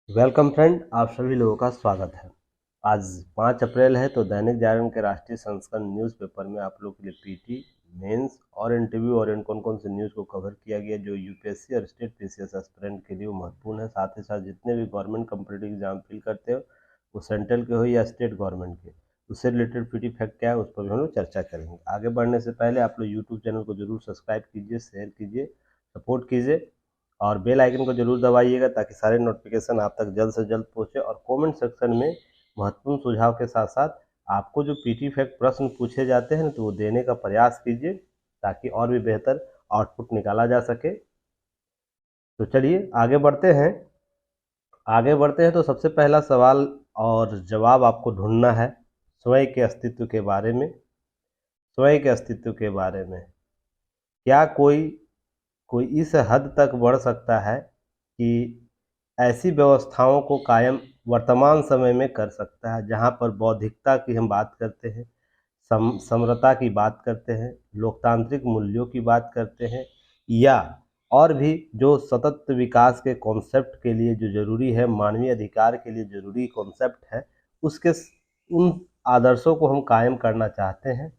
Welcome friend, आप सभी लोगों का स्वागत है। आज 5 अप्रैल है तो दैनिक जागरण के राष्ट्रीय संस्करण न्यूज़पेपर में आप लोग के लिए पीटी, मेंस और इंटरव्यू और कौन-कौन से न्यूज़ को कवर किया गया जो यूपीएससी और स्टेट पीसीएस एस्पिरेंट के लिए वो महत्वपूर्ण है। साथ ही साथ जितने भी गवर्नमेंट कॉम्पिटिटिव एग्जाम फिल करते हो वो सेंट्रल के हो या स्टेट गवर्नमेंट के, उससे रिलेटेड पीटी फैक्ट क्या है उस पर भी हम लोग चर्चा करेंगे। आगे बढ़ने से पहले आप लोग यूट्यूब चैनल को जरूर सब्सक्राइब कीजिए, शेयर कीजिए, सपोर्ट कीजिए और बेल आइकन को जरूर दबाइएगा ताकि सारे नोटिफिकेशन आप तक जल्द से जल्द पहुंचे। और कमेंट सेक्शन में महत्वपूर्ण सुझाव के साथ साथ आपको जो पीटी फैक्ट प्रश्न पूछे जाते हैं तो वो देने का प्रयास कीजिए ताकि और भी बेहतर आउटपुट निकाला जा सके। तो चलिए आगे बढ़ते हैं तो सबसे पहला सवाल और जवाब आपको ढूंढना है स्वयं के अस्तित्व के बारे में। स्वयं के अस्तित्व के बारे में क्या कोई कोई इस हद तक बढ़ सकता है कि ऐसी व्यवस्थाओं को कायम वर्तमान समय में कर सकता है जहां पर बौद्धिकता की हम बात करते हैं, समरसता की बात करते हैं, लोकतांत्रिक मूल्यों की बात करते हैं, या और भी जो सतत विकास के कॉन्सेप्ट के लिए जो जरूरी है, मानवीय अधिकार के लिए जरूरी कॉन्सेप्ट है, उसके उन आदर्शों को हम कायम करना चाहते हैं।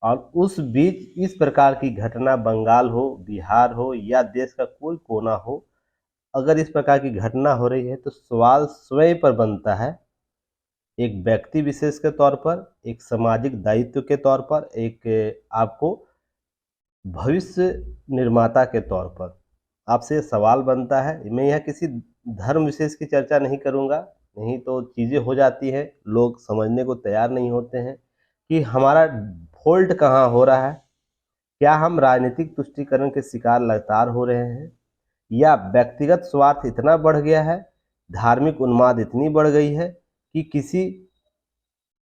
और उस बीच इस प्रकार की घटना बंगाल हो, बिहार हो या देश का कोई कोना हो, अगर इस प्रकार की घटना हो रही है तो सवाल स्वयं पर बनता है, एक व्यक्ति विशेष के तौर पर, एक सामाजिक दायित्व के तौर पर, एक आपको भविष्य निर्माता के तौर पर आपसे सवाल बनता है। मैं यह किसी धर्म विशेष की चर्चा नहीं करूंगा, नहीं तो चीज़ें हो जाती हैं, लोग समझने को तैयार नहीं होते हैं कि हमारा फॉल्ट कहाँ हो रहा है। क्या हम राजनीतिक तुष्टीकरण के शिकार लगातार हो रहे हैं या व्यक्तिगत स्वार्थ इतना बढ़ गया है, धार्मिक उन्माद इतनी बढ़ गई है कि किसी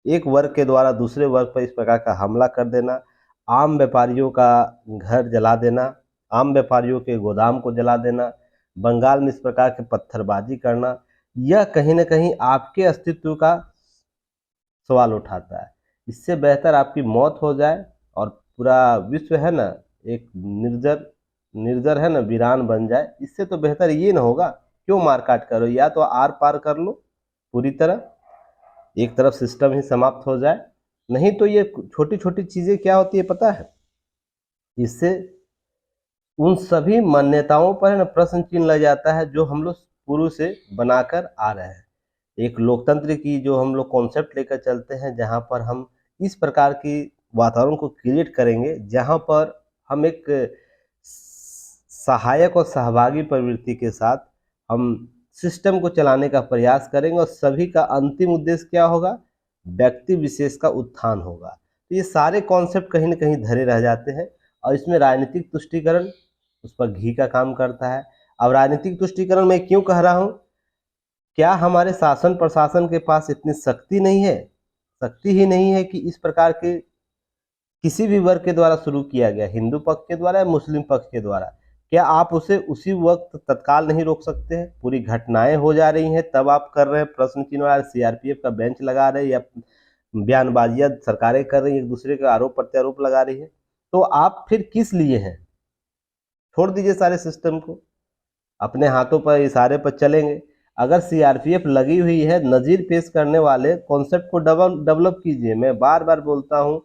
एक वर्ग के द्वारा दूसरे वर्ग पर इस प्रकार का हमला कर देना, आम व्यापारियों का घर जला देना, आम व्यापारियों के गोदाम को जला देना, बंगाल में इस प्रकार के पत्थरबाजी करना, यह कहीं ना कहीं आपके अस्तित्व का सवाल उठाता है। इससे बेहतर आपकी मौत हो जाए और पूरा विश्व है ना एक निर्जर निर्जर है ना वीरान बन जाए। इससे तो बेहतर ये ना होगा, क्यों मार काट करो, या तो आर पार कर लो पूरी तरह, एक तरफ सिस्टम ही समाप्त हो जाए। नहीं तो ये छोटी छोटी चीजें क्या होती है पता है, इससे उन सभी मान्यताओं पर है ना प्रश्न चिन्ह लग जाता है जो हम लोग शुरू से बनाकर आ रहे हैं। एक लोकतंत्र की जो हम लोग कॉन्सेप्ट लेकर चलते हैं, जहां पर हम इस प्रकार की वातावरण को क्रिएट करेंगे जहां पर हम एक सहायक और सहभागी प्रवृत्ति के साथ हम सिस्टम को चलाने का प्रयास करेंगे और सभी का अंतिम उद्देश्य क्या होगा, व्यक्ति विशेष का उत्थान होगा। तो ये सारे कॉन्सेप्ट कहीं ना कहीं धरे रह जाते हैं और इसमें राजनीतिक तुष्टीकरण उस पर घी का काम करता है। अब राजनीतिक तुष्टीकरण मैं क्यों कह रहा हूं, क्या हमारे शासन प्रशासन के पास इतनी शक्ति नहीं है, शक्ति ही नहीं है कि इस प्रकार के किसी भी वर्ग के द्वारा शुरू किया गया, हिंदू पक्ष के द्वारा या मुस्लिम पक्ष के द्वारा, क्या आप उसे उसी वक्त तत्काल नहीं रोक सकते हैं? पूरी घटनाएं हो जा रही हैं तब आप कर रहे हैं प्रश्न चिन्ह, सीआरपीएफ का बेंच लगा रहे हैं या बयानबाजियां सरकारें कर रही हैं, एक दूसरे का आरोप प्रत्यारोप लगा रही है। तो आप फिर किस लिए हैं? छोड़ दीजिए सारे सिस्टम को, अपने हाथों पर इशारे पर चलेंगे। अगर सीआरपीएफ लगी हुई है, नजीर पेश करने वाले कॉन्सेप्ट को डेवलप कीजिए। मैं बार बार बोलता हूं,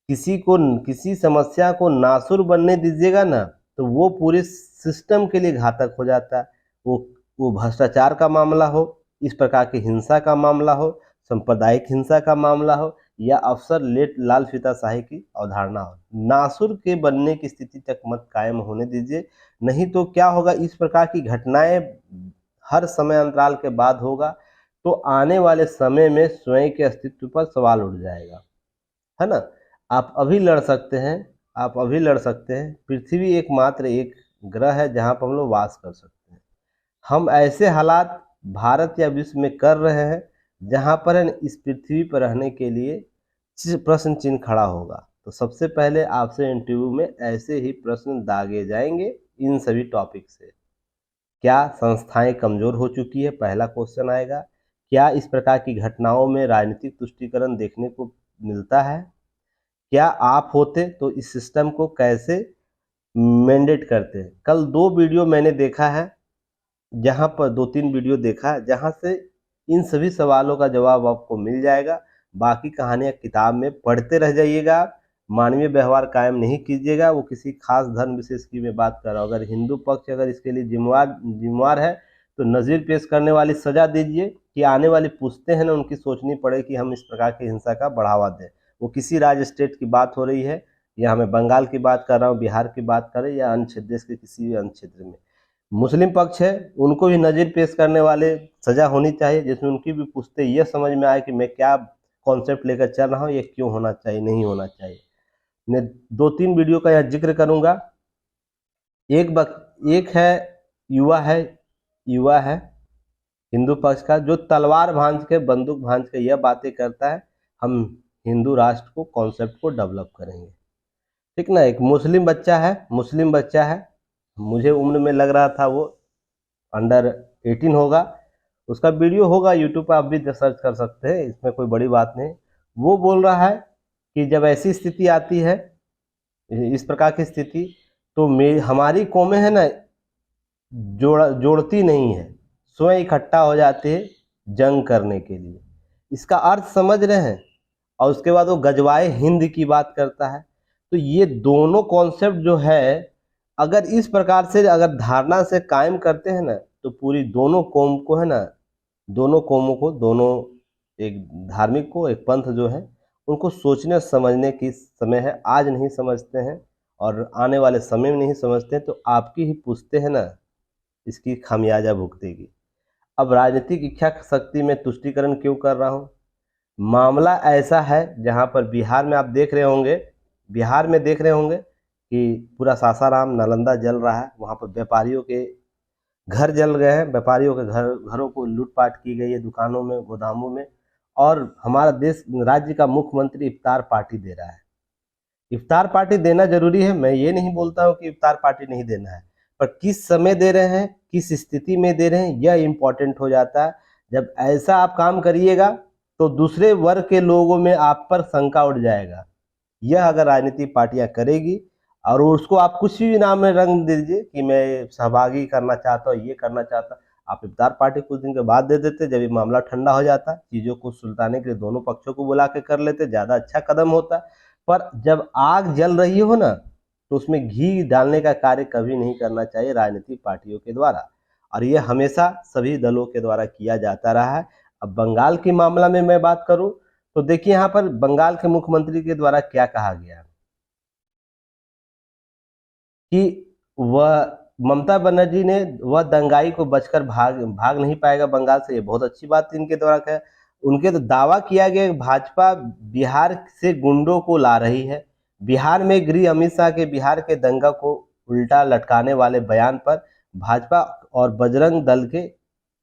किसी को किसी समस्या को नासुर बनने दीजिएगा ना तो वो पूरे सिस्टम के लिए घातक हो जाता है। वो भ्रष्टाचार का मामला हो, इस प्रकार की हिंसा का मामला हो, सांप्रदायिक हिंसा का मामला हो या अफसर लेट लाल फीताशाही की अवधारणा हो, नासुर के बनने की स्थिति तक मत कायम होने दीजिए। नहीं तो क्या होगा, इस प्रकार की घटनाएं हर समय अंतराल के बाद होगा तो आने वाले समय में स्वयं के अस्तित्व पर सवाल उठ जाएगा, है ना। आप अभी लड़ सकते हैं, आप अभी लड़ सकते हैं, पृथ्वी एकमात्र एक ग्रह है जहां पर हम लोग वास कर सकते हैं। हम ऐसे हालात भारत या विश्व में कर रहे हैं जहां पर इस पृथ्वी पर रहने के लिए प्रश्न चिन्ह खड़ा होगा। तो सबसे पहले आपसे इंटरव्यू में ऐसे ही प्रश्न दागे जाएंगे इन सभी टॉपिक से। क्या संस्थाएं कमजोर हो चुकी है, पहला क्वेश्चन आएगा। क्या इस प्रकार की घटनाओं में राजनीतिक तुष्टीकरण देखने को मिलता है? क्या आप होते तो इस सिस्टम को कैसे मैंडेट करते हैं? कल 2 वीडियो मैंने देखा है जहाँ पर 2-3 वीडियो देखा है, जहाँ से इन सभी सवालों का जवाब आपको मिल जाएगा। बाकी कहानियाँ किताब में पढ़ते रह जाइएगा, मानवीय व्यवहार कायम नहीं कीजिएगा। वो किसी खास धर्म विशेष की मैं बात कर रहा हूँ। अगर हिंदू पक्ष अगर इसके लिए जिम्मेवार है तो नज़ीर पेश करने वाली सज़ा दीजिए कि आने वाली पुश्तें हैं ना, उनकी सोचनी पड़े कि हम इस प्रकार की हिंसा का बढ़ावा दें। वो किसी राज्य स्टेट की बात हो रही है, या मैं बंगाल की बात कर रहा हूँ, बिहार की बात कर रही है, या अन्य देश के किसी भी अन्य क्षेत्र में मुस्लिम पक्ष है, उनको भी नज़ीर पेश करने वाले सज़ा होनी चाहिए, जिसमें उनकी भी पुश्तें ये समझ में आए कि मैं क्या कॉन्सेप्ट लेकर चल रहा हूँ, ये क्यों होना चाहिए, नहीं होना चाहिए। मैं 2-3 वीडियो का यहाँ जिक्र करूँगा। एक है युवा है हिंदू पक्ष का, जो तलवार भांज के, बंदूक भांज के यह बातें करता है, हम हिंदू राष्ट्र को, कॉन्सेप्ट को डेवलप करेंगे, ठीक ना। एक मुस्लिम बच्चा है, मुझे उम्र में लग रहा था वो अंडर 18 होगा। उसका वीडियो होगा यूट्यूब पर, आप भी सर्च कर सकते हैं, इसमें कोई बड़ी बात नहीं। वो बोल रहा है कि जब ऐसी स्थिति आती है, इस प्रकार की स्थिति, तो हमारी कौमें है ना, जोड़ती नहीं है, स्वयं इकट्ठा हो जाते हैं जंग करने के लिए। इसका अर्थ समझ रहे हैं। और उसके बाद वो गजवाए हिंद की बात करता है। तो ये दोनों कॉन्सेप्ट जो है, अगर इस प्रकार से अगर धारणा से कायम करते हैं ना, तो पूरी दोनों कौम को है ना, दोनों कौमों को, दोनों एक धार्मिक को, एक पंथ जो है, उनको सोचने समझने की समय है। आज नहीं समझते हैं और आने वाले समय में नहीं समझते हैं, तो आपकी ही पुश्तें हैं ना, इसकी खामियाजा भुगतेगी। अब राजनीतिक इच्छा शक्ति में तुष्टिकरण क्यों कर रहा हूँ? मामला ऐसा है जहाँ पर बिहार में देख रहे होंगे कि पूरा सासाराम, नालंदा जल रहा है। वहाँ पर व्यापारियों के घर जल गए हैं, व्यापारियों के घरों को लूटपाट की गई है, दुकानों में, गोदामों में। और हमारा राज्य का मुख्यमंत्री इफ्तार पार्टी दे रहा है। इफ्तार पार्टी देना जरूरी है, मैं ये नहीं बोलता हूँ कि इफ्तार पार्टी नहीं देना है, पर किस समय दे रहे हैं, किस स्थिति में दे रहे हैं, यह इम्पोर्टेंट हो जाता है। जब ऐसा आप काम करिएगा तो दूसरे वर्ग के लोगों में आप पर शंका उठ जाएगा। यह अगर राजनीतिक पार्टियां करेगी और उसको आप कुछ भी नाम में रंग दीजिए कि मैं सहभागी करना चाहता हूँ, ये करना चाहता हूँ, आप इफ्तार पार्टी कुछ दिन के बाद दे देते। जब ये मामला ठंडा हो जाता, चीज़ों को सुलझाने के लिए दोनों पक्षों को बुला के कर लेते, ज़्यादा अच्छा कदम होता। पर जब आग जल रही हो ना, तो उसमें घी डालने का कार्य कभी नहीं करना चाहिए राजनीतिक पार्टियों के द्वारा, और ये हमेशा सभी दलों के द्वारा किया जाता रहा है। अब बंगाल के मामला में मैं बात करूं तो देखिए, यहाँ पर बंगाल के मुख्यमंत्री के द्वारा क्या कहा गया कि वह ममता बनर्जी ने, वह दंगाई को बचकर भाग नहीं पाएगा बंगाल से। ये बहुत अच्छी बात इनके द्वारा कहा। उनके तो दावा किया गया कि भाजपा बिहार से गुंडों को ला रही है। बिहार में गृह अमित शाह के बिहार के दंगा को उल्टा लटकाने वाले बयान पर भाजपा और बजरंग दल के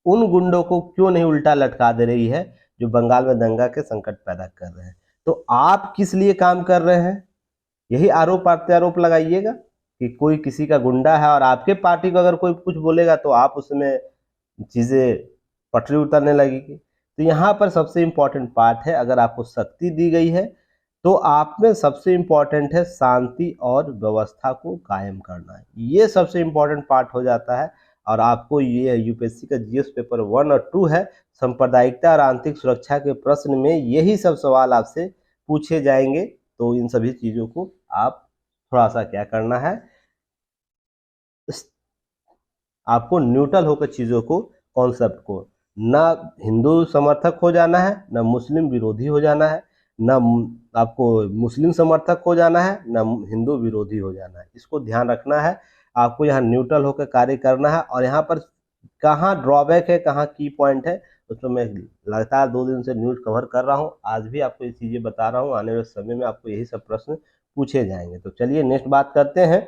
उन गुंडों को क्यों नहीं उल्टा लटका दे रही है जो बंगाल में दंगा के संकट पैदा कर रहे हैं। तो आप किस लिए काम कर रहे हैं, यही आरोप प्रत्यारोप लगाइएगा कि कोई किसी का गुंडा है, और आपके पार्टी को अगर कोई कुछ बोलेगा तो आप उसमें चीज़ें पटरी उतरने लगेगी। तो यहाँ पर सबसे इम्पोर्टेंट पार्ट है, अगर आपको शक्ति दी गई है तो आप में सबसे इम्पोर्टेंट है शांति और व्यवस्था को कायम करना है। ये सबसे इम्पोर्टेंट पार्ट हो जाता है। और आपको ये यूपीएससी का जीएस पेपर 1 और 2 है, सांप्रदायिकता और आंतरिक सुरक्षा के प्रश्न में यही सब सवाल आपसे पूछे जाएंगे। तो इन सभी चीज़ों को आप थोड़ा सा क्या करना है, आपको न्यूट्रल होकर चीज़ों को, कॉन्सेप्ट को, ना हिंदू समर्थक हो जाना है, ना मुस्लिम विरोधी हो जाना है, ना आपको मुस्लिम समर्थक हो जाना है, ना हिंदू विरोधी हो जाना है। इसको ध्यान रखना है। आपको यहाँ न्यूट्रल होकर कार्य करना है। और यहाँ पर कहाँ ड्रॉबैक है, कहाँ की पॉइंट है, उसमें मैं लगातार 2 दिन से न्यूज़ कवर कर रहा हूँ। आज भी आपको ये चीज़ें बता रहा हूँ। आने वाले समय में आपको यही सब प्रश्न पूछे जाएंगे। तो चलिए नेक्स्ट बात करते हैं।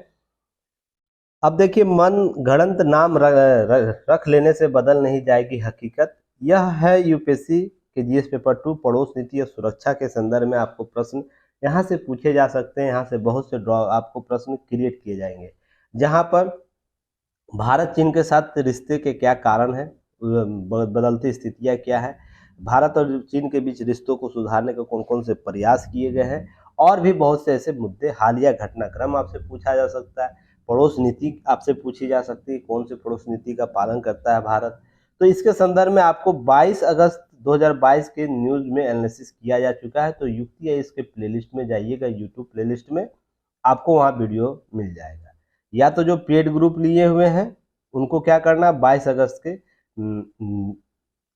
अब देखिए, मन गढ़ंत नाम रख लेने से बदल नहीं जाएगी हकीकत। यह है यूपीएससी के जीएस पेपर 2 पड़ोस नीति और सुरक्षा के संदर्भ में आपको प्रश्न यहाँ से पूछे जा सकते हैं। यहाँ से बहुत से आपको प्रश्न क्रिएट किए जाएंगे, जहाँ पर भारत चीन के साथ रिश्ते के क्या कारण है, बदलती स्थितियाँ क्या है, भारत और चीन के बीच रिश्तों को सुधारने के कौन कौन से प्रयास किए गए हैं, और भी बहुत से ऐसे मुद्दे, हालिया घटनाक्रम आपसे पूछा जा सकता है। पड़ोस नीति आपसे पूछी जा सकती है, कौन से पड़ोस नीति का पालन करता है भारत। तो इसके संदर्भ में आपको 22 अगस्त 2022 के न्यूज में एनालिसिस किया जा चुका है। तो युक्ति है इसके प्लेलिस्ट में जाइएगा, यूट्यूब प्लेलिस्ट में आपको वहाँ वीडियो मिल जाएगा। या तो जो पेड ग्रुप लिए हुए हैं उनको क्या करना, 22 अगस्त के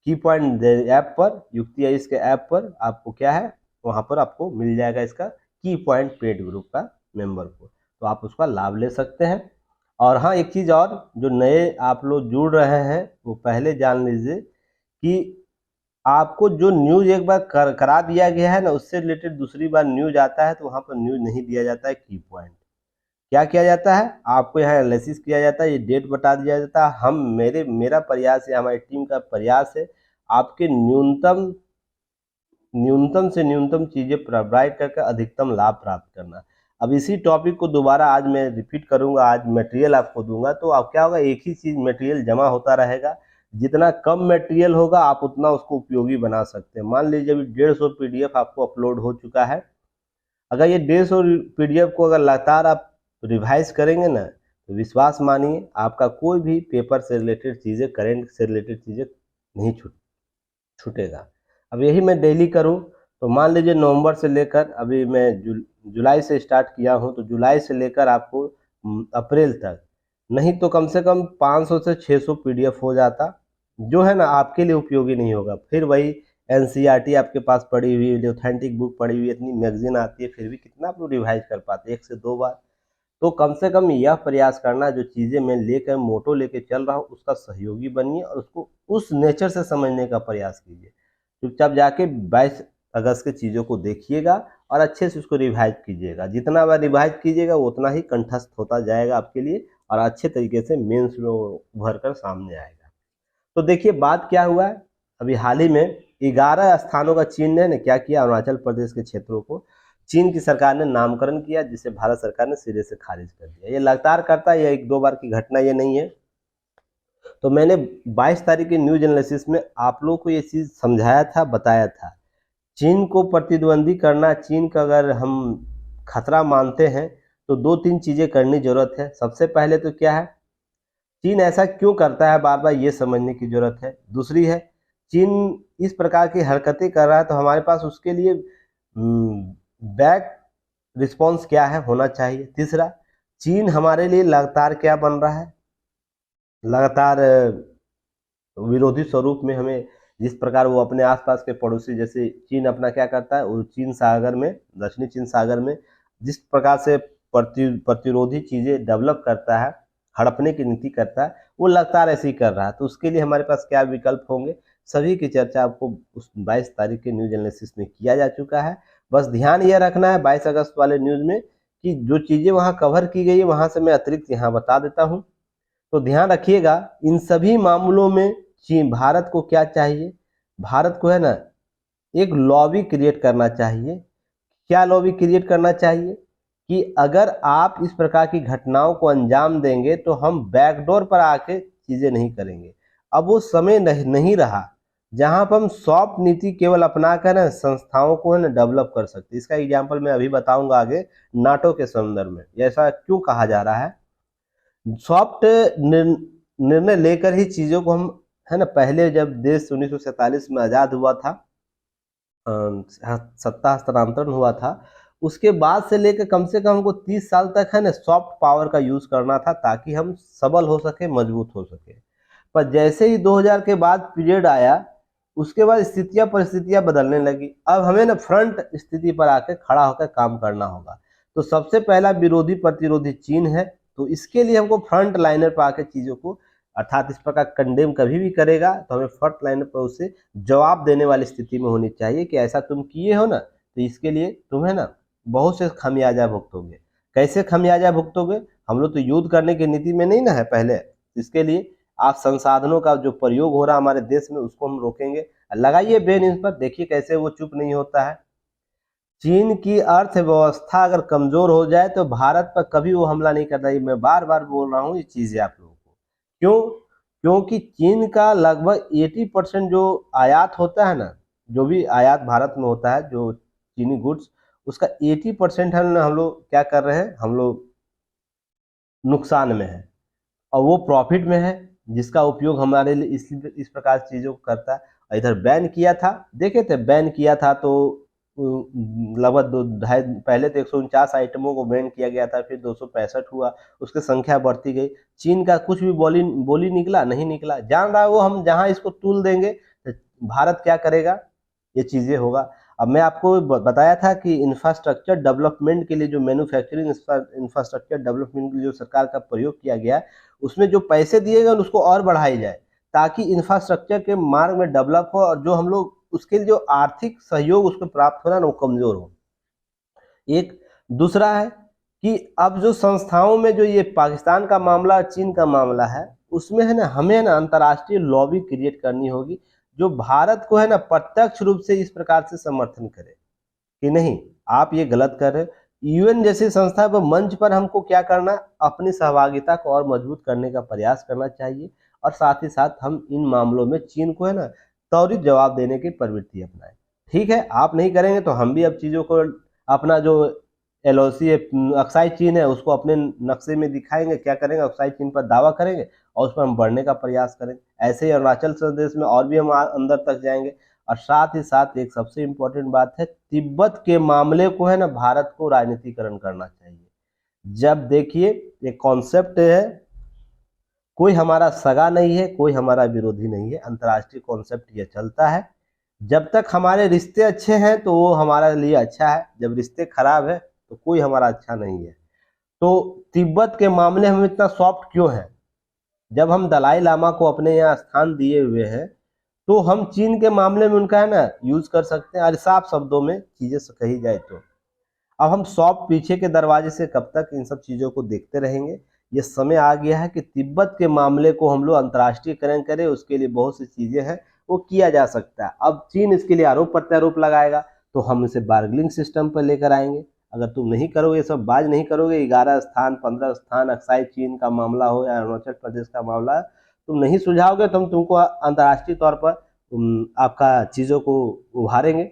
की पॉइंट ऐप पर, युक्ति है इसके ऐप पर आपको क्या है, वहाँ पर आपको मिल जाएगा इसका की पॉइंट पेड ग्रुप का मेंबर को, तो आप उसका लाभ ले सकते हैं। और हाँ, एक चीज़ और, जो नए आप लोग जुड़ रहे हैं वो पहले जान लीजिए कि आपको जो न्यूज़ एक बार करा दिया गया है ना, उससे रिलेटेड दूसरी बार न्यूज़ आता है तो वहाँ पर न्यूज़ नहीं दिया जाता है की पॉइंट। क्या किया जाता है, आपको यहाँ एनालिसिस किया जाता है, ये डेट बता दिया जाता है। हम मेरा प्रयास है, हमारी टीम का प्रयास है आपके न्यूनतम से न्यूनतम चीज़ें प्रोवाइड करके अधिकतम लाभ प्राप्त करना। अब इसी टॉपिक को दोबारा आज मैं रिपीट करूंगा, आज मटेरियल आपको दूंगा, तो आप क्या होगा, एक ही चीज़ मटेरियल जमा होता रहेगा। जितना कम मटेरियल होगा आप उतना उसको उपयोगी बना सकते हैं। मान लीजिए अभी 150 PDF आपको अपलोड हो चुका है। अगर ये 150 PDF को अगर लगातार आप रिवाइज करेंगे ना, तो विश्वास मानिए आपका कोई भी पेपर से रिलेटेड चीज़ें, करंट से रिलेटेड चीज़ें नहीं छूटेगा। अब यही मैं डेली करूं तो मान लीजिए नवंबर से लेकर, अभी मैं जुलाई से स्टार्ट किया हूं, तो जुलाई से लेकर आपको अप्रैल तक, नहीं तो कम से कम 500 से 600 PDF हो जाता, जो है ना आपके लिए उपयोगी नहीं होगा। फिर वही NCERT आपके पास पड़ी हुई, ऑथेंटिक बुक पड़ी हुई, इतनी मैगजीन आती है, फिर भी कितना आप लोग रिवाइज कर पाते, 1 से 2 बार। तो कम से कम यह प्रयास करना, जो चीज़ें मैं लेकर मोटो लेके चल रहा हूँ उसका सहयोगी बनिए और उसको उस नेचर से समझने का प्रयास कीजिए। चुपचाप जाके 22 अगस्त की चीज़ों को देखिएगा और अच्छे से उसको रिवाइज कीजिएगा। जितना बार रिवाइज कीजिएगा उतना ही कंठस्थ होता जाएगा आपके लिए और अच्छे तरीके से मेंस में उभर कर सामने आएगा। तो देखिए बात क्या हुआ है, अभी हाल ही में 11 स्थानों का चीन ने क्या किया, अरुणाचल प्रदेश के क्षेत्रों को चीन की सरकार ने नामकरण किया, जिसे भारत सरकार ने सिरे से खारिज कर दिया। ये लगातार करता है, ये 1-2 बार की घटना ये नहीं है। तो मैंने 22 तारीख के न्यूज एनालिसिस में आप लोगों को ये चीज़ समझाया था, बताया था। चीन को प्रतिद्वंदी करना, चीन का अगर हम खतरा मानते हैं तो 2-3 चीज़ें करनी जरूरत है। सबसे पहले तो क्या है, चीन ऐसा क्यों करता है बार बार, ये समझने की जरूरत है। दूसरी है, चीन इस प्रकार की हरकतें कर रहा है तो हमारे पास उसके लिए बैक रिस्पॉन्स क्या है, होना चाहिए। तीसरा, चीन हमारे लिए लगातार क्या बन रहा है, लगातार विरोधी स्वरूप में हमें, जिस प्रकार वो अपने आसपास के पड़ोसी, जैसे चीन अपना क्या करता है, वो चीन सागर में, दक्षिणी चीन सागर में जिस प्रकार से प्रतिरोधी चीज़ें डेवलप करता है, हड़पने की नीति करता है, वो लगातार ऐसे ही कर रहा है। तो उसके लिए हमारे पास क्या विकल्प होंगे, सभी की चर्चा आपको उस 22 तारीख के न्यूज एनालिसिस में किया जा चुका है। बस ध्यान यह रखना है 22 अगस्त वाले न्यूज में कि जो चीज़ें वहाँ कवर की गई है वहाँ से मैं अतिरिक्त यहाँ बता देता हूँ। तो ध्यान रखिएगा इन सभी मामलों में चीन, भारत को क्या चाहिए, भारत को है ना एक लॉबी क्रिएट करना चाहिए। क्या लॉबी क्रिएट करना चाहिए कि अगर आप इस प्रकार की घटनाओं को अंजाम देंगे तो हम बैकडोर पर आके चीज़ें नहीं करेंगे। अब वो समय नहीं रहा जहां पर हम सॉफ्ट नीति केवल अपना कर संस्थाओं को है ना डेवलप कर सकते। इसका एग्जाम्पल मैं अभी बताऊंगा आगे नाटो के संदर्भ में, ऐसा क्यों कहा जा रहा है। सॉफ्ट निर्णय लेकर ही चीज़ों को हम, है ना, पहले जब देश 1947 में आज़ाद हुआ था, सत्ता हस्तांतरण हुआ था, उसके बाद से लेकर कम से कम हमको 30 साल तक है ना सॉफ्ट पावर का यूज़ करना था ताकि हम सबल हो सके, मजबूत हो सके। पर जैसे ही 2000 के बाद पीरियड आया, उसके बाद परिस्थितियां बदलने लगी। अब हमें ना फ्रंट स्थिति पर आकर खड़ा होकर काम करना होगा। तो सबसे पहला विरोधी प्रतिरोधी चीन है, तो इसके लिए हमको फ्रंट लाइनर पर आकर चीज़ों को, अर्थात इस प्रकार कंडेम कभी भी करेगा तो हमें फ्रंट लाइनर पर उसे जवाब देने वाली स्थिति में होनी चाहिए कि ऐसा तुम किए हो ना, तो इसके लिए तुम्हें ना बहुत से खमियाजा भुगतोगे। कैसे खमियाजा भुगतोगे, हम लोग तो युद्ध करने की नीति में नहीं ना है पहले। इसके लिए आप संसाधनों का जो प्रयोग हो रहा है हमारे देश में उसको हम रोकेंगे। लगाइए बेन इन पर, देखिए कैसे वो चुप नहीं होता है। चीन की अर्थव्यवस्था अगर कमजोर हो जाए तो भारत पर कभी वो हमला नहीं करता। ये मैं बार बार बोल रहा हूँ ये चीजें आप लोगों को। क्यों? क्योंकि चीन का लगभग 80% जो आयात होता है ना, जो भी आयात भारत में होता है, जो चीनी गुड्स, उसका 80% हम लोग क्या कर रहे हैं, हम लोग नुकसान में है और वो प्रॉफिट में है, जिसका उपयोग हमारे लिए इस प्रकार की चीज़ों को करता है। और इधर बैन किया था, देखे थे बैन किया था तो लगभग दो ढाई, पहले तो 149 आइटमों को बैन किया गया था, फिर 265 हुआ, उसकी संख्या बढ़ती गई। चीन का कुछ भी बोली बोली निकला नहीं निकला, जान रहा है वो हम जहाँ इसको तूल देंगे तो भारत क्या करेगा, ये चीज़ें होगा। अब मैं आपको बताया था कि इंफ्रास्ट्रक्चर डेवलपमेंट के लिए जो मैन्युफैक्चरिंग इंफ्रास्ट्रक्चर डेवलपमेंट के लिए जो सरकार का प्रयोग किया गया, उसमें जो पैसे दिए गए उसको और बढ़ाई जाए, ताकि इंफ्रास्ट्रक्चर के मार्ग में डेवलप हो और जो हम लोग उसके लिए जो आर्थिक सहयोग उसको प्राप्त हो रहा है ना वो कमजोर हो। एक दूसरा है कि अब जो संस्थाओं में जो ये पाकिस्तान का मामला, चीन का मामला है, उसमें है ना हमें ना अंतर्राष्ट्रीय लॉबी क्रिएट करनी होगी, जो भारत को है ना प्रत्यक्ष रूप से इस प्रकार से समर्थन करे कि नहीं आप ये गलत कर रहे हो। यूएन जैसी संस्था पर मंच पर हमको क्या करना, अपनी सहभागिता को और मजबूत करने का प्रयास करना चाहिए, और साथ ही साथ हम इन मामलों में चीन को है ना त्वरित जवाब देने की प्रवृत्ति अपनाएं। ठीक है, आप नहीं करेंगे तो हम भी अब चीज़ों को अपना जो एलओसी है, अक्साई चीन है, उसको अपने नक्शे में दिखाएंगे, क्या करेंगे अक्साई चीन पर दावा करेंगे और उस पर हम बढ़ने का प्रयास करेंगे। ऐसे ही अरुणाचल प्रदेश में और भी हम अंदर तक जाएंगे। और साथ ही साथ एक सबसे इम्पोर्टेंट बात है, तिब्बत के मामले को है ना भारत को राजनीतिकरण करना चाहिए। जब देखिए एक कॉन्सेप्ट है, कोई हमारा सगा नहीं है, कोई हमारा विरोधी नहीं है, अंतर्राष्ट्रीय कॉन्सेप्ट ये चलता है। जब तक हमारे रिश्ते अच्छे हैं तो वो हमारे लिए अच्छा है, जब रिश्ते खराब है तो कोई हमारा अच्छा नहीं है। तो तिब्बत के मामले हम इतना सॉफ्ट क्यों है, जब हम दलाई लामा को अपने यहाँ स्थान दिए हुए हैं तो हम चीन के मामले में उनका है ना यूज कर सकते हैं। और साफ शब्दों में चीजें कही जाए तो अब हम सॉफ्ट पीछे के दरवाजे से कब तक इन सब चीजों को देखते रहेंगे। ये समय आ गया है कि तिब्बत के मामले को हम लोग अंतर्राष्ट्रीयकरण करें, उसके लिए बहुत सी चीजें हैं वो किया जा सकता है। अब चीन इसके लिए आरोप प्रत्यारोप लगाएगा तो हम इसे बार्गेनिंग सिस्टम पर लेकर आएंगे। अगर तुम नहीं करोगे, सब बाज नहीं करोगे, 11 स्थान 15 स्थान अक्साई चीन का मामला हो या अरुणाचल प्रदेश का मामला, तुम नहीं सुलझाओगे तो हम तुमको अंतर्राष्ट्रीय तौर पर आपका चीज़ों को उभारेंगे,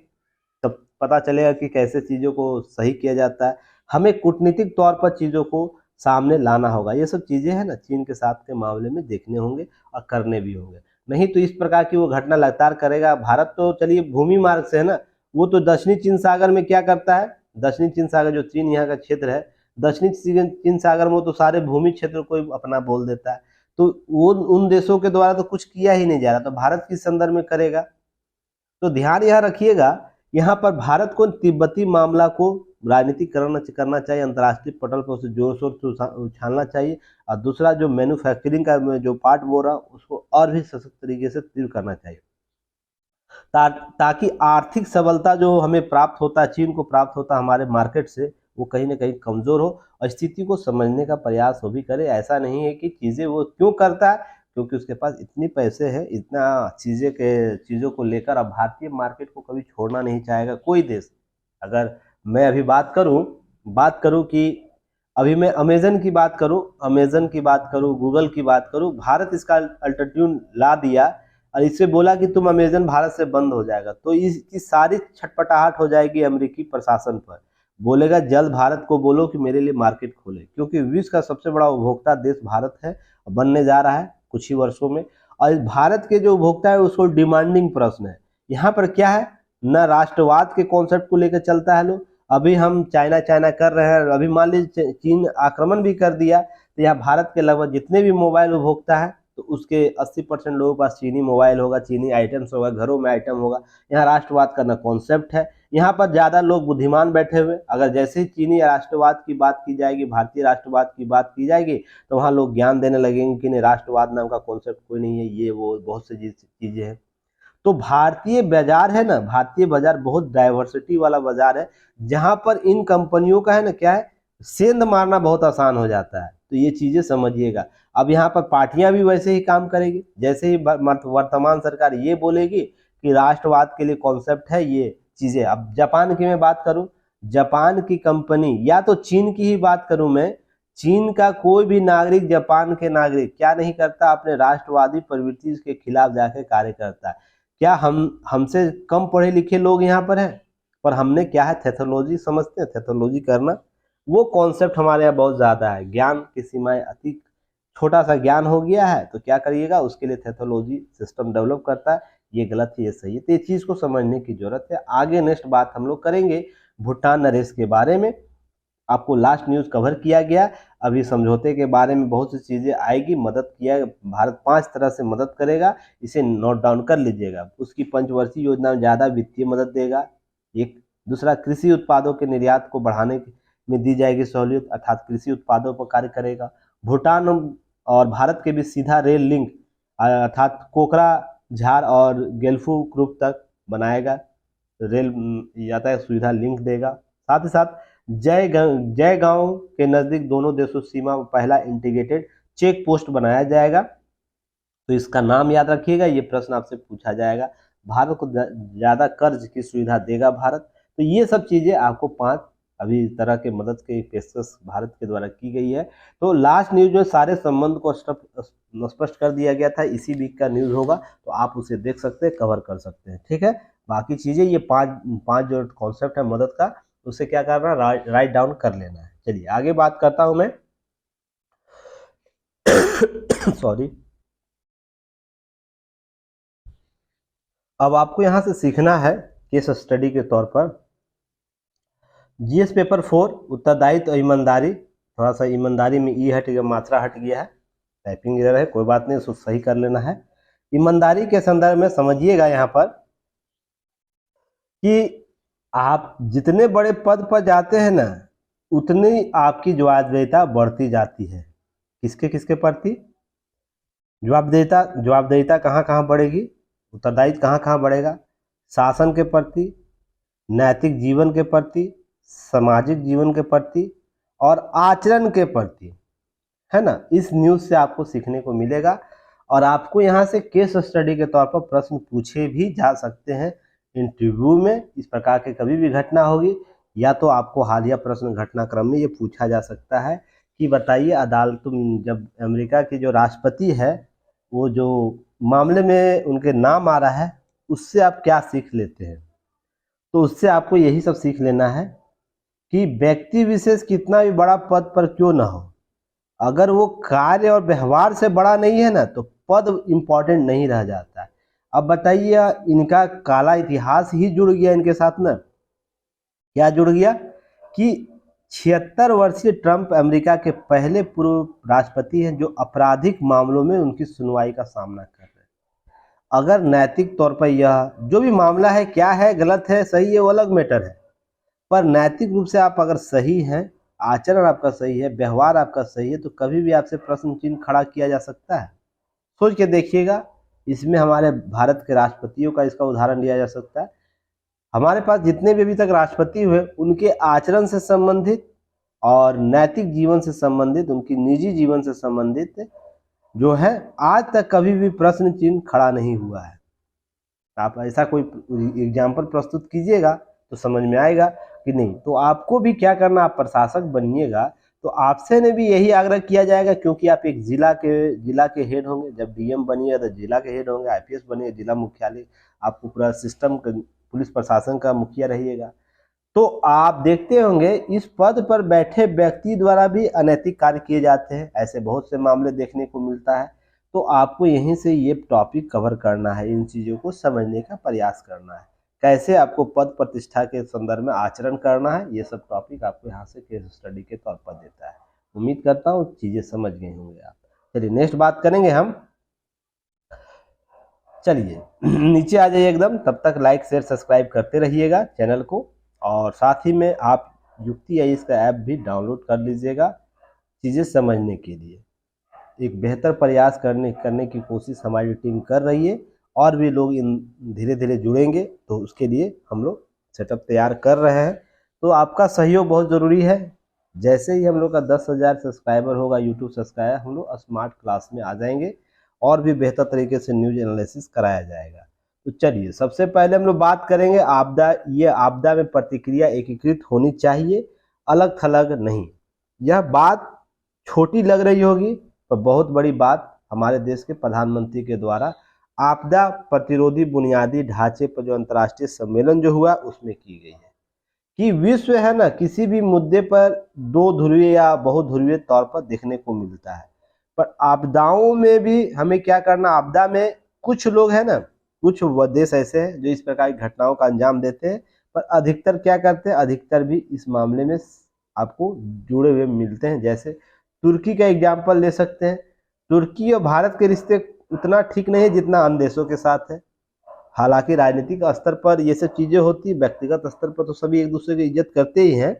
तब पता चलेगा कि कैसे चीज़ों को सही किया जाता है। हमें कूटनीतिक तौर पर चीज़ों को सामने लाना होगा। ये सब चीज़ें हैं ना चीन के साथ के मामले में देखने होंगे और करने भी होंगे। नहीं तो इस प्रकार की वो घटना लगातार करेगा। भारत तो चलिए भूमि मार्ग से है ना, वो तो दक्षिणी चीन सागर में क्या करता है, दक्षिणी चीन सागर जो चीन यहाँ का क्षेत्र है, दक्षिणी चीन सागर में वो तो सारे भूमि क्षेत्र को अपना बोल देता है। तो वो उन देशों के द्वारा तो कुछ किया ही नहीं जा रहा, तो भारत किस संदर्भ में करेगा। तो ध्यान यह रखिएगा, यहाँ पर भारत को तिब्बती मामला को राजनीतिक करना चाहिए, अंतर्राष्ट्रीय पटल पर उसे जोर शोर से उछालना चाहिए। और दूसरा जो मैन्युफैक्चरिंग का जो पार्ट बोल रहा हूँ उसको और भी सशक्त तरीके से तीव्र करना चाहिए, ताकि आर्थिक सबलता जो हमें प्राप्त होता है, चीन को प्राप्त होता है हमारे मार्केट से, वो कहीं ना कहीं कमजोर हो। और स्थिति को समझने का प्रयास वो भी करे। ऐसा नहीं है कि चीज़ें वो क्यों करता है, क्योंकि उसके पास इतनी पैसे है, इतना चीज़ों को लेकर। अब भारतीय मार्केट को कभी छोड़ना नहीं चाहेगा कोई देश। अगर मैं अभी बात करूं कि अभी मैं अमेजन की बात करूं, गूगल की बात करूं, भारत इसका अल्टरट्यून ला दिया और इससे बोला कि तुम अमेजन भारत से बंद हो जाएगा, तो इसकी सारी छटपटाहट हो जाएगी अमेरिकी प्रशासन पर। बोलेगा जल्द भारत को बोलो कि मेरे लिए मार्केट खोले, क्योंकि विश्व का सबसे बड़ा उपभोक्ता देश भारत है, बनने जा रहा है कुछ ही वर्षों में। और इस भारत के जो उपभोक्ता है उसको डिमांडिंग प्रश्न है। यहाँ पर क्या है, न राष्ट्रवाद के कॉन्सेप्ट को लेकर चलता है लोग। अभी हम चाइना चाइना कर रहे हैं, अभी मान लीजिए चीन आक्रमण भी कर दिया तो यहाँ भारत के लगभग जितने भी मोबाइल उपभोक्ता है तो उसके 80% लोगों के पास चीनी मोबाइल होगा, चीनी आइटम्स होगा, घरों में आइटम होगा। यहाँ राष्ट्रवाद का न कॉन्सेप्ट है। यहाँ पर ज़्यादा लोग बुद्धिमान बैठे हुए, अगर जैसे ही चीनी राष्ट्रवाद की बात की जाएगी, भारतीय राष्ट्रवाद की बात की जाएगी, तो वहाँ लोग ज्ञान देने लगेंगे कि नहीं राष्ट्रवाद नाम का कॉन्सेप्ट कोई नहीं है, ये वो बहुत सी चीज़ें हैं। तो भारतीय बाजार है ना, भारतीय बाजार बहुत डाइवर्सिटी वाला बाजार है, जहां पर इन कंपनियों का है ना क्या है, सेंध मारना बहुत आसान हो जाता है। तो ये चीजें समझिएगा। अब यहाँ पर पार्टियां भी वैसे ही काम करेगी, जैसे ही वर्तमान सरकार ये बोलेगी कि राष्ट्रवाद के लिए कॉन्सेप्ट है ये चीजें। अब जापान की मैं बात करूं, जापान की कंपनी, या तो चीन की ही बात करूं मैं, चीन का कोई भी नागरिक, जापान के नागरिक क्या नहीं करता, अपने राष्ट्रवादी प्रवृत्ति के खिलाफ जाकर कार्य करता है। क्या हमसे कम पढ़े लिखे लोग यहाँ पर हैं, पर हमने क्या है थेथोलॉजी समझते हैं, थेथोलॉजी करना वो कॉन्सेप्ट हमारे यहाँ बहुत ज़्यादा है। ज्ञान की सीमाएं अति छोटा सा ज्ञान हो गया है तो क्या करिएगा, उसके लिए टेक्नोलॉजी सिस्टम डेवलप करता है, ये गलत है ये सही है, तो ये चीज़ को समझने की जरूरत है। आगे नेक्स्ट बात हम लोग करेंगे भूटान नरेश के बारे में। आपको लास्ट न्यूज़ कवर किया गया, अभी समझौते के बारे में बहुत सी चीज़ें आएगी, मदद किया, भारत 5 तरह से मदद करेगा, इसे नोट डाउन कर लीजिएगा। उसकी पंचवर्षीय योजना में ज़्यादा वित्तीय मदद देगा। एक दूसरा, कृषि उत्पादों के निर्यात को बढ़ाने में दी जाएगी सहूलियत, अर्थात कृषि उत्पादों पर कार्य करेगा। भूटान और भारत के बीच सीधा रेल लिंक अर्थात कोकरा झार और गेल्फू ग्रुप तक बनाएगा, रेल यातायात सुविधा लिंक देगा। साथ ही साथ जय गांव के नज़दीक दोनों देशों सीमा में पहला इंटीग्रेटेड चेक पोस्ट बनाया जाएगा। तो इसका नाम याद रखिएगा, ये प्रश्न आपसे पूछा जाएगा। भारत को ज़्यादा कर्ज की सुविधा देगा भारत। तो ये सब चीज़ें आपको 5 अभी तरह के मदद के पेशकश भारत के द्वारा की गई है। तो लास्ट न्यूज़ में सारे संबंध को स्पष्ट कर दिया गया था, इसी वीक का न्यूज़ होगा तो आप उसे देख सकते हैं, कवर कर सकते हैं, ठीक है। बाकी चीज़ें ये पाँच जो कॉन्सेप्ट है मदद का, उसे क्या करना, राइट डाउन कर लेना है। चलिए आगे बात करता हूं मैं सॉरी। अब आपको यहां से सीखना है केस स्टडी के तौर पर जीएस पेपर 4 उत्तरदायित्व और ईमानदारी। थोड़ा सा ईमानदारी में ई हट गया, मात्रा हट गया है, टाइपिंग एरर है, कोई बात नहीं, उसको सही कर लेना है। ईमानदारी के संदर्भ में समझिएगा यहाँ पर कि आप जितने बड़े पद पर जाते हैं ना, उतनी आपकी जवाबदेहिता बढ़ती जाती है। किसके किसके प्रति जवाबदेहिता कहाँ कहाँ बढ़ेगी, उत्तरदायित्व कहाँ कहाँ बढ़ेगा, शासन के प्रति, नैतिक जीवन के प्रति, सामाजिक जीवन के प्रति और आचरण के प्रति, है ना। इस न्यूज़ से आपको सीखने को मिलेगा और आपको यहाँ से केस स्टडी के तौर पर प्रश्न पूछे भी जा सकते हैं इंटरव्यू में। इस प्रकार के कभी भी घटना होगी या तो आपको हालिया प्रश्न घटनाक्रम में ये पूछा जा सकता है कि बताइए अदालत जब अमेरिका के जो राष्ट्रपति है वो जो मामले में उनके नाम आ रहा है उससे आप क्या सीख लेते हैं। तो उससे आपको यही सब सीख लेना है कि व्यक्ति विशेष कितना भी बड़ा पद पर क्यों ना हो, अगर वो कार्य और व्यवहार से बड़ा नहीं है ना तो पद इम्पोर्टेंट नहीं रह जाता है। अब बताइए इनका काला इतिहास ही जुड़ गया इनके साथ ना, क्या जुड़ गया कि 76 वर्षीय ट्रंप अमेरिका के पहले पूर्व राष्ट्रपति हैं जो आपराधिक मामलों में उनकी सुनवाई का सामना कर रहे हैं। अगर नैतिक तौर पर यह जो भी मामला है, क्या है, गलत है, सही है, वो अलग मैटर है, पर नैतिक रूप से आप अगर सही हैं, आचरण आपका सही है, व्यवहार आपका सही है, तो कभी भी आपसे प्रश्न चिन्ह खड़ा किया जा सकता है। सोच के देखिएगा, इसमें हमारे भारत के राष्ट्रपतियों का इसका उदाहरण लिया जा सकता है। हमारे पास जितने भी अभी तक राष्ट्रपति हुए उनके आचरण से संबंधित और नैतिक जीवन से संबंधित, उनकी निजी जीवन से संबंधित जो है आज तक कभी भी प्रश्न चिन्ह खड़ा नहीं हुआ है। आप ऐसा कोई एग्जाम्पल प्रस्तुत कीजिएगा तो समझ में आएगा कि नहीं। तो आपको भी क्या करना, आप प्रशासक बनिएगा तो आपसे ने भी यही आग्रह किया जाएगा, क्योंकि आप एक जिला के हेड होंगे। जब डीएम बनिएगा तो जिला के हेड होंगे, आईपीएस बनिए जिला मुख्यालय, आपको पूरा सिस्टम पुलिस प्रशासन का मुखिया रहिएगा। तो आप देखते होंगे इस पद पर बैठे व्यक्ति द्वारा भी अनैतिक कार्य किए जाते हैं, ऐसे बहुत से मामले देखने को मिलता है। तो आपको यहीं से ये टॉपिक कवर करना है, इन चीज़ों को समझने का प्रयास करना है, कैसे आपको पद प्रतिष्ठा के संदर्भ में आचरण करना है, ये सब टॉपिक आपको यहाँ से केस स्टडी के तौर पर देता है। उम्मीद करता हूँ चीज़ें समझ गए होंगे आप। चलिए नेक्स्ट बात करेंगे हम। चलिए नीचे आ जाइए एकदम, तब तक लाइक शेयर सब्सक्राइब करते रहिएगा चैनल को, और साथ ही में आप युक्ति आईएएस का ऐप भी डाउनलोड कर लीजिएगा चीज़ें समझने के लिए। एक बेहतर प्रयास करने की कोशिश हमारी टीम कर रही है, और भी लोग इन धीरे धीरे जुड़ेंगे तो उसके लिए हम लोग सेटअप तैयार कर रहे हैं। तो आपका सहयोग बहुत ज़रूरी है। जैसे ही हम लोग का 10,000 सब्सक्राइबर होगा यूट्यूब सब्सक्राइबर, हम लोग स्मार्ट क्लास में आ जाएंगे और भी बेहतर तरीके से न्यूज एनालिसिस कराया जाएगा। तो चलिए सबसे पहले हम लोग बात करेंगे आपदा। ये आपदा में प्रतिक्रिया एकीकृत होनी चाहिए, अलग थलग नहीं। यह बात छोटी लग रही होगी पर बहुत बड़ी बात हमारे देश के प्रधानमंत्री के द्वारा आपदा प्रतिरोधी बुनियादी ढांचे पर जो अंतर्राष्ट्रीय सम्मेलन जो हुआ उसमें की गई है कि विश्व है ना किसी भी मुद्दे पर दो ध्रुवीय या बहुध्रुवीय तौर पर देखने को मिलता है, पर आपदाओं में भी हमें क्या करना, आपदा में कुछ लोग हैं ना, कुछ देश ऐसे हैं जो इस प्रकार की घटनाओं का अंजाम देते हैं, पर अधिकतर क्या करते हैं, अधिकतर भी इस मामले में आपको जुड़े हुए मिलते हैं। जैसे तुर्की का एग्जाम्पल ले सकते हैं। तुर्की और भारत के रिश्ते उतना ठीक नहीं है जितना अन्य देशों के साथ है। हालांकि राजनीतिक स्तर पर ये सब चीजें होती है, व्यक्तिगत स्तर पर तो सभी एक दूसरे की इज्जत करते ही हैं,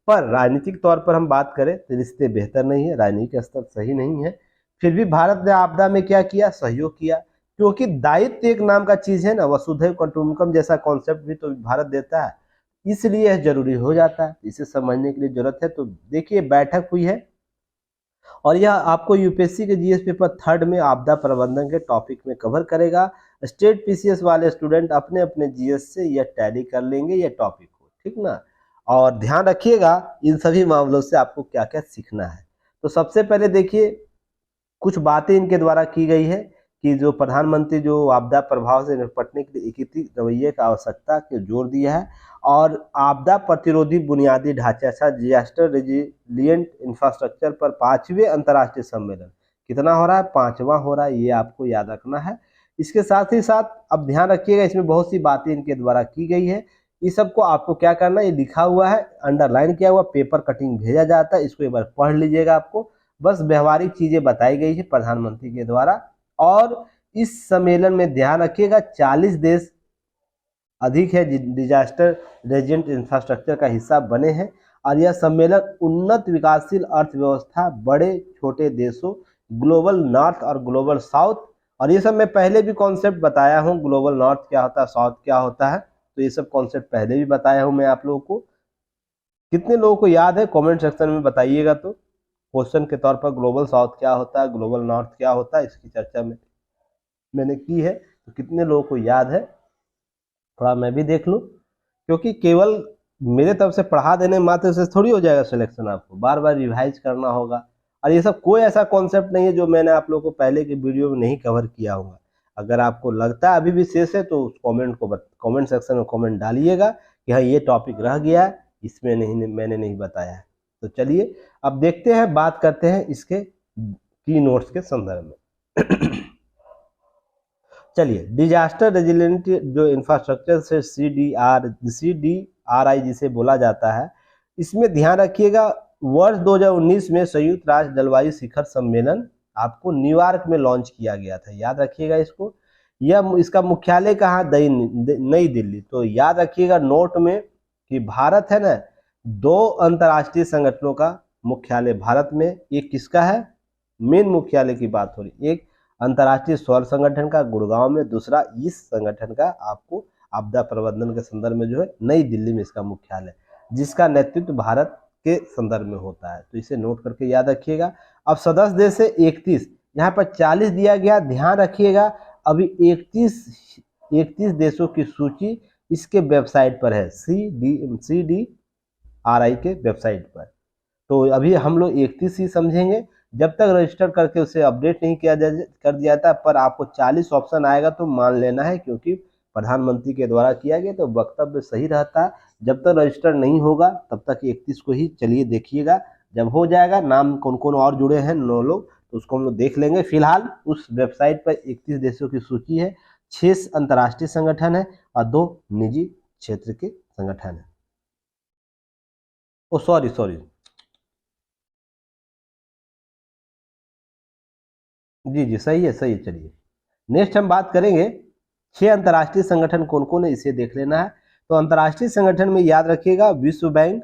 पर राजनीतिक तौर पर हम बात करें तो रिश्ते बेहतर नहीं है, राजनीतिक स्तर सही नहीं है। फिर भी भारत ने आपदा में क्या किया, सहयोग किया, क्योंकि दायित्व एक नाम का चीज है ना, वसुधैव कुटुंबकम जैसा कॉन्सेप्ट भी तो भारत देता है, इसलिए यह जरूरी हो जाता है। इसे समझने के लिए जरूरत है। तो देखिए बैठक हुई है और यह आपको यूपीएससी के जीएस पेपर 3 में आपदा प्रबंधन के टॉपिक में कवर करेगा। स्टेट पीसीएस वाले स्टूडेंट अपने अपने जीएस से यह टैली कर लेंगे ये टॉपिक को, ठीक ना। और ध्यान रखिएगा इन सभी मामलों से आपको क्या क्या सीखना है। तो सबसे पहले देखिए कुछ बातें इनके द्वारा की गई है कि जो प्रधानमंत्री जो आपदा प्रभाव से निपटने के लिए एकीकृत रवैये का आवश्यकता के जोर दिया है, और आपदा प्रतिरोधी बुनियादी ढांचे अच्छा डिजास्टर रेजिलिएंट इंफ्रास्ट्रक्चर पर 5वें अंतर्राष्ट्रीय सम्मेलन कितना हो रहा है, 5वां हो रहा है, ये आपको याद रखना है। इसके साथ ही साथ अब ध्यान रखिएगा इसमें बहुत सी बातें इनके द्वारा की गई है, इस सबको आपको क्या करना है, ये लिखा हुआ है, अंडरलाइन किया हुआ, पेपर कटिंग भेजा जाता है, इसको एक बार पढ़ लीजिएगा। आपको बस व्यवहारिक चीजें बताई गई है प्रधानमंत्री के द्वारा। और इस सम्मेलन में ध्यान रखिएगा 40 देश अधिक है डिजास्टर रेजिलेंट इंफ्रास्ट्रक्चर का हिस्सा बने हैं, और यह सम्मेलन उन्नत विकासशील अर्थव्यवस्था, बड़े छोटे देशों, ग्लोबल नॉर्थ और ग्लोबल साउथ, और ये सब मैं पहले भी कॉन्सेप्ट बताया हूँ, ग्लोबल नॉर्थ क्या होता है, साउथ क्या होता है, तो ये सब कॉन्सेप्ट पहले भी बताया हूँ मैं आप लोगों को। कितने लोगों को याद है कमेंट सेक्शन में बताइएगा। तो क्वेश्चन के तौर पर ग्लोबल साउथ क्या होता है, ग्लोबल नॉर्थ क्या होता है, इसकी चर्चा में मैंने की है, तो कितने लोगों को याद है थोड़ा मैं भी देख लूं, क्योंकि केवल मेरे तरफ से पढ़ा देने मात्र से थोड़ी हो जाएगा सिलेक्शन, आपको बार बार रिवाइज करना होगा। और ये सब कोई ऐसा कॉन्सेप्ट नहीं है जो मैंने आप लोगों को पहले के वीडियो में नहीं कवर किया होगा। अगर आपको लगता है अभी भी शेष है तो उस कमेंट सेक्शन में कमेंट डालिएगा कि हाँ ये टॉपिक रह गया है, इसमें नहीं मैंने नहीं बताया है। तो चलिए अब देखते हैं, बात करते हैं इसके की नोट्स के संदर्भ में। चलिए डिजास्टर रेजिलेंट जो इंफ्रास्ट्रक्चर से CDRI जिसे बोला जाता है, इसमें ध्यान रखिएगा वर्ष 2019 में संयुक्त राष्ट्र जलवायु शिखर सम्मेलन आपको न्यूयॉर्क में लॉन्च किया गया था, याद रखिएगा इसको। यह इसका मुख्यालय कहाँ, नई दिल्ली। तो याद रखिएगा नोट में कि भारत है ना, 2 अंतर्राष्ट्रीय संगठनों का मुख्यालय भारत में, एक किसका है, मेन मुख्यालय की बात हो रही, एक अंतर्राष्ट्रीय सौर संगठन का गुड़गांव में, दूसरा इस संगठन का आपको आपदा प्रबंधन के संदर्भ में जो है नई दिल्ली में इसका मुख्यालय, जिसका नेतृत्व भारत के संदर्भ में होता है। तो इसे नोट करके याद रखिएगा। अब सदस्य देश है 31, यहाँ पर 40 दिया गया, ध्यान रखिएगा अभी 31 देशों की सूची इसके वेबसाइट पर है, CDRI के वेबसाइट पर। तो अभी हम लोग 31 ही समझेंगे, जब तक रजिस्टर करके उसे अपडेट नहीं कर दिया जाता, पर आपको 40 ऑप्शन आएगा तो मान लेना है, क्योंकि प्रधानमंत्री के द्वारा किया गया तो वक्तव्य सही रहता है। जब तक रजिस्टर नहीं होगा तब तक 31 को ही चलिए देखिएगा, जब हो जाएगा नाम कौन कौन और जुड़े हैं 9 लोग, तो उसको हम लोग देख लेंगे। फिलहाल उस वेबसाइट पर 31 देशों की सूची है, 6 अंतर्राष्ट्रीय संगठन है और 2 निजी क्षेत्र के संगठन है। ओ सॉरी, जी सही है चलिए नेक्स्ट हम बात करेंगे 6 अंतर्राष्ट्रीय संगठन कौन कौन है, इसे देख लेना है। तो अंतर्राष्ट्रीय संगठन में याद रखिएगा विश्व बैंक,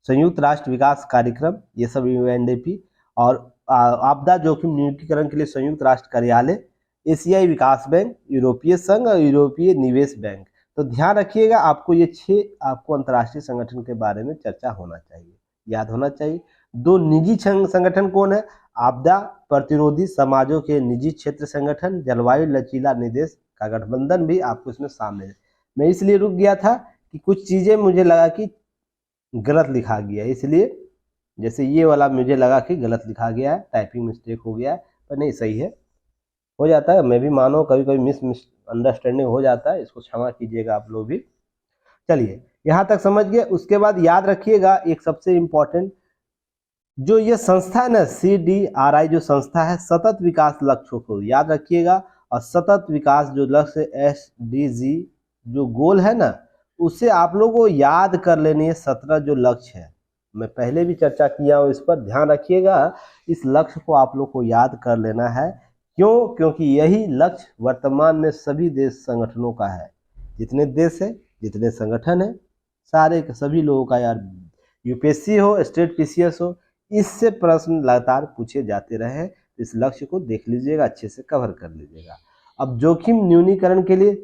संयुक्त राष्ट्र विकास कार्यक्रम, ये सब UNDP, और आपदा जोखिम न्यूनीकरण के लिए संयुक्त राष्ट्र कार्यालय, एशियाई विकास बैंक, यूरोपीय संघ और यूरोपीय निवेश बैंक। तो ध्यान रखिएगा आपको ये 6 आपको अंतर्राष्ट्रीय संगठन के बारे में चर्चा होना चाहिए, याद होना चाहिए। 2 निजी संगठन कौन है, आपदा प्रतिरोधी समाजों के निजी क्षेत्र संगठन, जलवायु लचीला निदेश का गठबंधन भी आपको इसमें शामिल है। मैं इसलिए रुक गया था कि कुछ चीजें मुझे लगा कि गलत लिखा गया, इसलिए जैसे ये वाला मुझे लगा कि गलत लिखा गया है, टाइपिंग मिस्टेक हो गया है, पर नहीं सही है, हो जाता है, मैं भी मानो कभी कभी मिस अंडरस्टैंडिंग हो जाता है, इसको क्षमा कीजिएगा आप लोग भी। चलिए यहाँ तक समझ गए। उसके बाद याद रखिएगा एक सबसे इम्पोर्टेंट, जो ये संस्था है ना CDRI जो संस्था है, सतत विकास लक्ष्यों को याद रखिएगा। और सतत विकास जो लक्ष्य SDG जो गोल है ना, उसे आप लोगों को याद कर लेनी है। 17 जो लक्ष्य है, मैं पहले भी चर्चा किया हूँ, इस पर ध्यान रखिएगा। इस लक्ष्य को आप लोग को याद कर लेना है। क्यों? क्योंकि यही लक्ष्य वर्तमान में सभी देश संगठनों का है। जितने देश है, जितने संगठन है, सारे के सभी लोगों का यार, UPSC हो, स्टेट PCS हो, इससे प्रश्न लगातार पूछे जाते रहे। इस लक्ष्य को देख लीजिएगा, अच्छे से कवर कर लीजिएगा। अब जोखिम न्यूनीकरण के लिए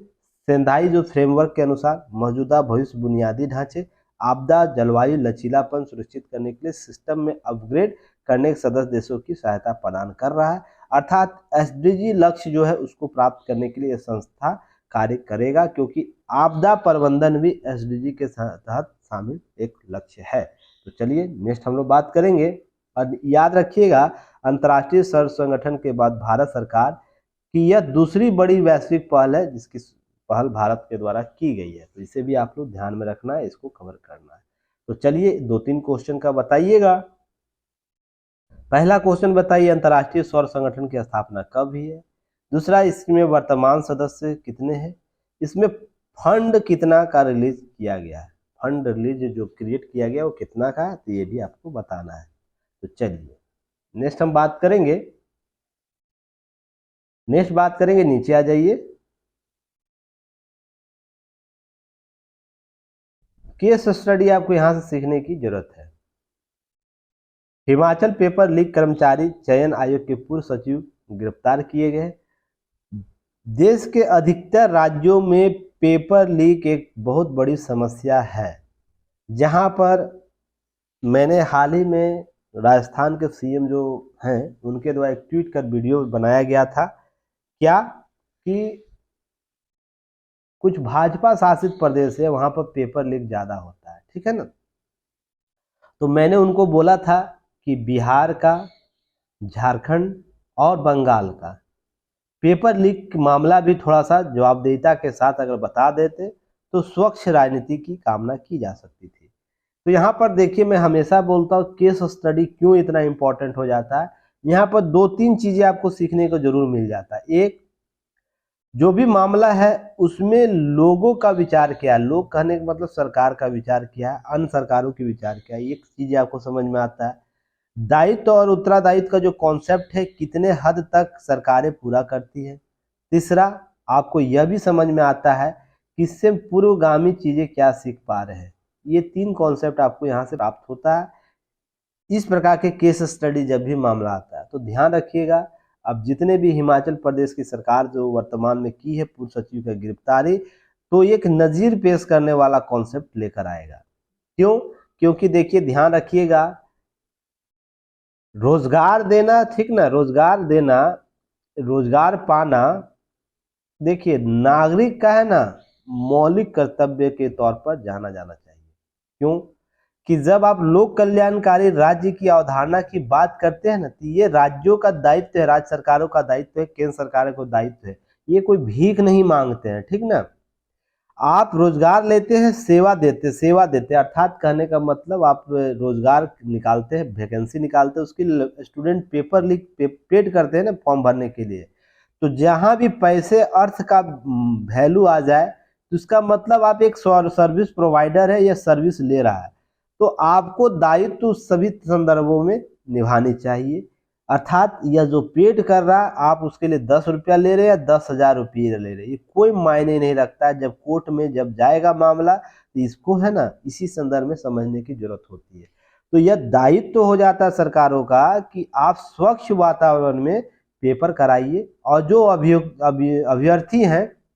सेंधाई जो फ्रेमवर्क के अनुसार मौजूदा भविष्य बुनियादी ढांचे, आपदा, जलवायु, लचीलापन सुनिश्चित करने के लिए सिस्टम में अपग्रेड करने के सदस्य देशों की सहायता प्रदान कर रहा है। अर्थात SDG लक्ष्य जो है उसको प्राप्त करने के लिए यह संस्था कार्य करेगा, क्योंकि आपदा प्रबंधन भी SDG के तहत शामिल एक लक्ष्य है। तो चलिए नेक्स्ट हम लोग बात करेंगे। और याद रखिएगा, अंतर्राष्ट्रीय सौर संगठन के बाद भारत सरकार की यह दूसरी बड़ी वैश्विक पहल है, जिसकी पहल भारत के द्वारा की गई है। तो इसे भी आप लोग ध्यान में रखना है, इसको कवर करना है। तो चलिए 2-3 क्वेश्चन का बताइएगा। पहला क्वेश्चन बताइए, अंतर्राष्ट्रीय सौर संगठन की स्थापना कब हुई है? दूसरा, इसमें वर्तमान सदस्य कितने हैं? इसमें फंड कितना का रिलीज किया गया है? फंड रिलीज जो क्रिएट किया गया वो कितना का है, तो ये भी आपको बताना है। तो चलिए नेक्स्ट हम बात करेंगे। नीचे आ जाइए। केस स्टडी आपको यहां से सीखने की जरूरत है। हिमाचल पेपर लीक कर्मचारी चयन आयोग के पूर्व सचिव गिरफ्तार किए गए। देश के अधिकतर राज्यों में पेपर लीक एक बहुत बड़ी समस्या है। जहां पर मैंने हाल ही में राजस्थान के CM जो हैं उनके द्वारा एक ट्वीट कर वीडियो बनाया गया था, क्या कि कुछ भाजपा शासित प्रदेश है, वहां पर पेपर लीक ज़्यादा होता है, ठीक है ना। तो मैंने उनको बोला था कि बिहार का, झारखंड और बंगाल का पेपर लीक मामला भी थोड़ा सा जवाबदेहिता के साथ अगर बता देते तो स्वच्छ राजनीति की कामना की जा सकती थी। तो यहाँ पर देखिए, मैं हमेशा बोलता हूँ केस स्टडी क्यों इतना इम्पोर्टेंट हो जाता है। यहाँ पर 2-3 चीज़ें आपको सीखने को जरूर मिल जाता है। एक, जो भी मामला है उसमें लोगों का विचार क्या है, लोग कहने का मतलब सरकार का विचार क्या है, अन्य सरकारों की विचार क्या है, ये चीज़ें आपको समझ में आता है। दायित्व और उत्तरदायित्व का जो कॉन्सेप्ट है, कितने हद तक सरकारें पूरा करती है। तीसरा, आपको यह भी समझ में आता है कि इससे पूर्वगामी चीज़ें क्या सीख पा रहे हैं। ये 3 कॉन्सेप्ट आपको यहाँ से प्राप्त होता है इस प्रकार के केस स्टडी जब भी मामला आता है। तो ध्यान रखिएगा, अब जितने भी हिमाचल प्रदेश की सरकार जो वर्तमान में की है पूर्व सचिव की गिरफ्तारी, तो एक नज़ीर पेश करने वाला कॉन्सेप्ट लेकर आएगा। क्यों? क्योंकि देखिए, ध्यान रखिएगा, रोजगार देना, ठीक ना, रोजगार देना, रोजगार पाना, देखिए नागरिक का है ना मौलिक कर्तव्य के तौर पर जाना जाना चाहिए। क्यों? कि जब आप लोक कल्याणकारी राज्य की अवधारणा की बात करते हैं ना, तो ये राज्यों का दायित्व है, राज्य सरकारों का दायित्व है, केंद्र सरकार का दायित्व है। ये कोई भीख नहीं मांगते हैं, ठीक ना। आप रोजगार लेते हैं, सेवा देते हैं, अर्थात कहने का मतलब आप रोजगार निकालते हैं, वैकेंसी निकालते हैं, उसकी स्टूडेंट पेपर लीक पेड करते हैं ना फॉर्म भरने के लिए। तो जहां भी पैसे अर्थ का वैल्यू आ जाए, तो उसका मतलब आप एक सर्विस प्रोवाइडर है या सर्विस ले रहा है, तो आपको दायित्व सभी संदर्भों में निभानी चाहिए। अर्थात यह जो पेड कर रहा है, आप उसके लिए 10 रुपया ले रहे हैं या 10,000 रुपये ले रहे हैं, ये कोई मायने नहीं रखता है। जब कोर्ट में जब जाएगा मामला, तो इसको है ना इसी संदर्भ में समझने की जरूरत होती है। तो यह दायित्व हो जाता है सरकारों का कि आप स्वच्छ वातावरण में पेपर कराइए, और जो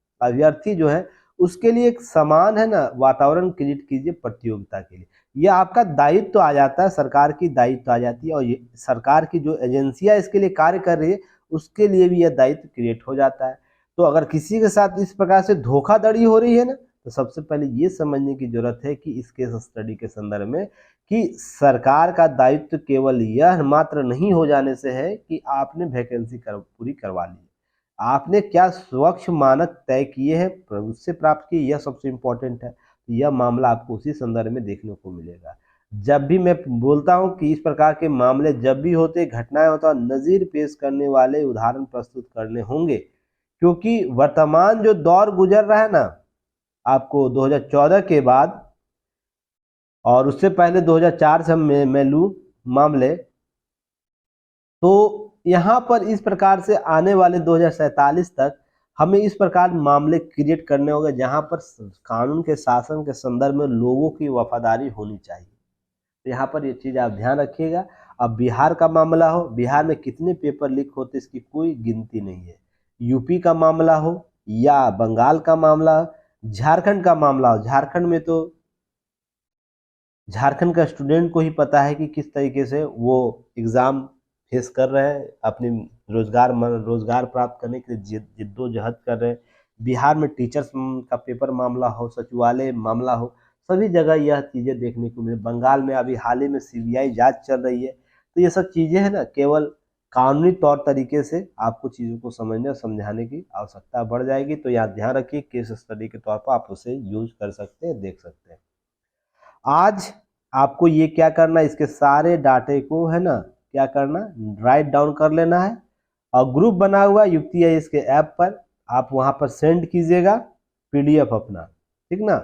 अभ्यर्थी जो है उसके लिए एक समान है ना वातावरण क्रिएट कीजिए प्रतियोगिता के लिए। यह आपका दायित्व आ जाता है, सरकार की दायित्व आ जाती है, और ये सरकार की जो एजेंसियां इसके लिए कार्य कर रही है उसके लिए भी यह दायित्व क्रिएट हो जाता है। तो अगर किसी के साथ इस प्रकार से धोखाधड़ी हो रही है ना, तो सबसे पहले ये समझने की जरूरत है कि इस केस स्टडी के संदर्भ में कि सरकार का दायित्व केवल यह मात्र नहीं हो जाने से है कि आपने वैकेंसी पूरी करवा ली, आपने क्या स्वच्छ मानक तय किए हैं उससे प्राप्त किए, यह सबसे इम्पोर्टेंट है। यह मामला आपको उसी संदर्भ में देखने को मिलेगा। जब भी मैं बोलता हूं कि इस प्रकार के मामले जब भी होते, घटनाएं होता, नज़ीर पेश करने वाले उदाहरण प्रस्तुत करने होंगे, क्योंकि वर्तमान जो दौर गुजर रहा है ना, आपको 2014 के बाद और उससे पहले 2004 से मैं लूँ मामले, तो यहाँ पर इस प्रकार से आने वाले 2047 तक हमें इस प्रकार मामले क्रिएट करने होंगे जहाँ पर कानून के शासन के संदर्भ में लोगों की वफादारी होनी चाहिए। तो यहाँ पर ये चीज़ आप ध्यान रखिएगा। अब बिहार का मामला हो, बिहार में कितने पेपर लीक होते इसकी कोई गिनती नहीं है। यूपी का मामला हो या बंगाल का मामला, झारखंड का मामला हो, झारखंड में तो झारखंड का स्टूडेंट को ही पता है कि किस तरीके से वो एग्ज़ाम फेस कर रहे हैं, अपनी रोजगार प्राप्त करने के लिए जिद्दोजहद कर रहे हैं। बिहार में टीचर्स का पेपर मामला हो, सचिवालय मामला हो, सभी जगह यह चीज़ें देखने को मिले। बंगाल में अभी हाल ही में सीबीआई जांच चल रही है। तो ये सब चीज़ें हैं ना, केवल कानूनी तौर तरीके से आपको चीज़ों को समझने और समझाने की आवश्यकता बढ़ जाएगी। तो यहाँ ध्यान रखिए, केस स्टडी के तौर पर आप उसे यूज कर सकते हैं, देख सकते हैं। आज आपको ये क्या करना है, इसके सारे डाटे को है ना क्या करना, राइट डाउन कर लेना है और ग्रुप बना हुआ युक्ति है इसके ऐप पर, आप वहां पर सेंड कीजिएगा पीडीएफ अपना, ठीक ना।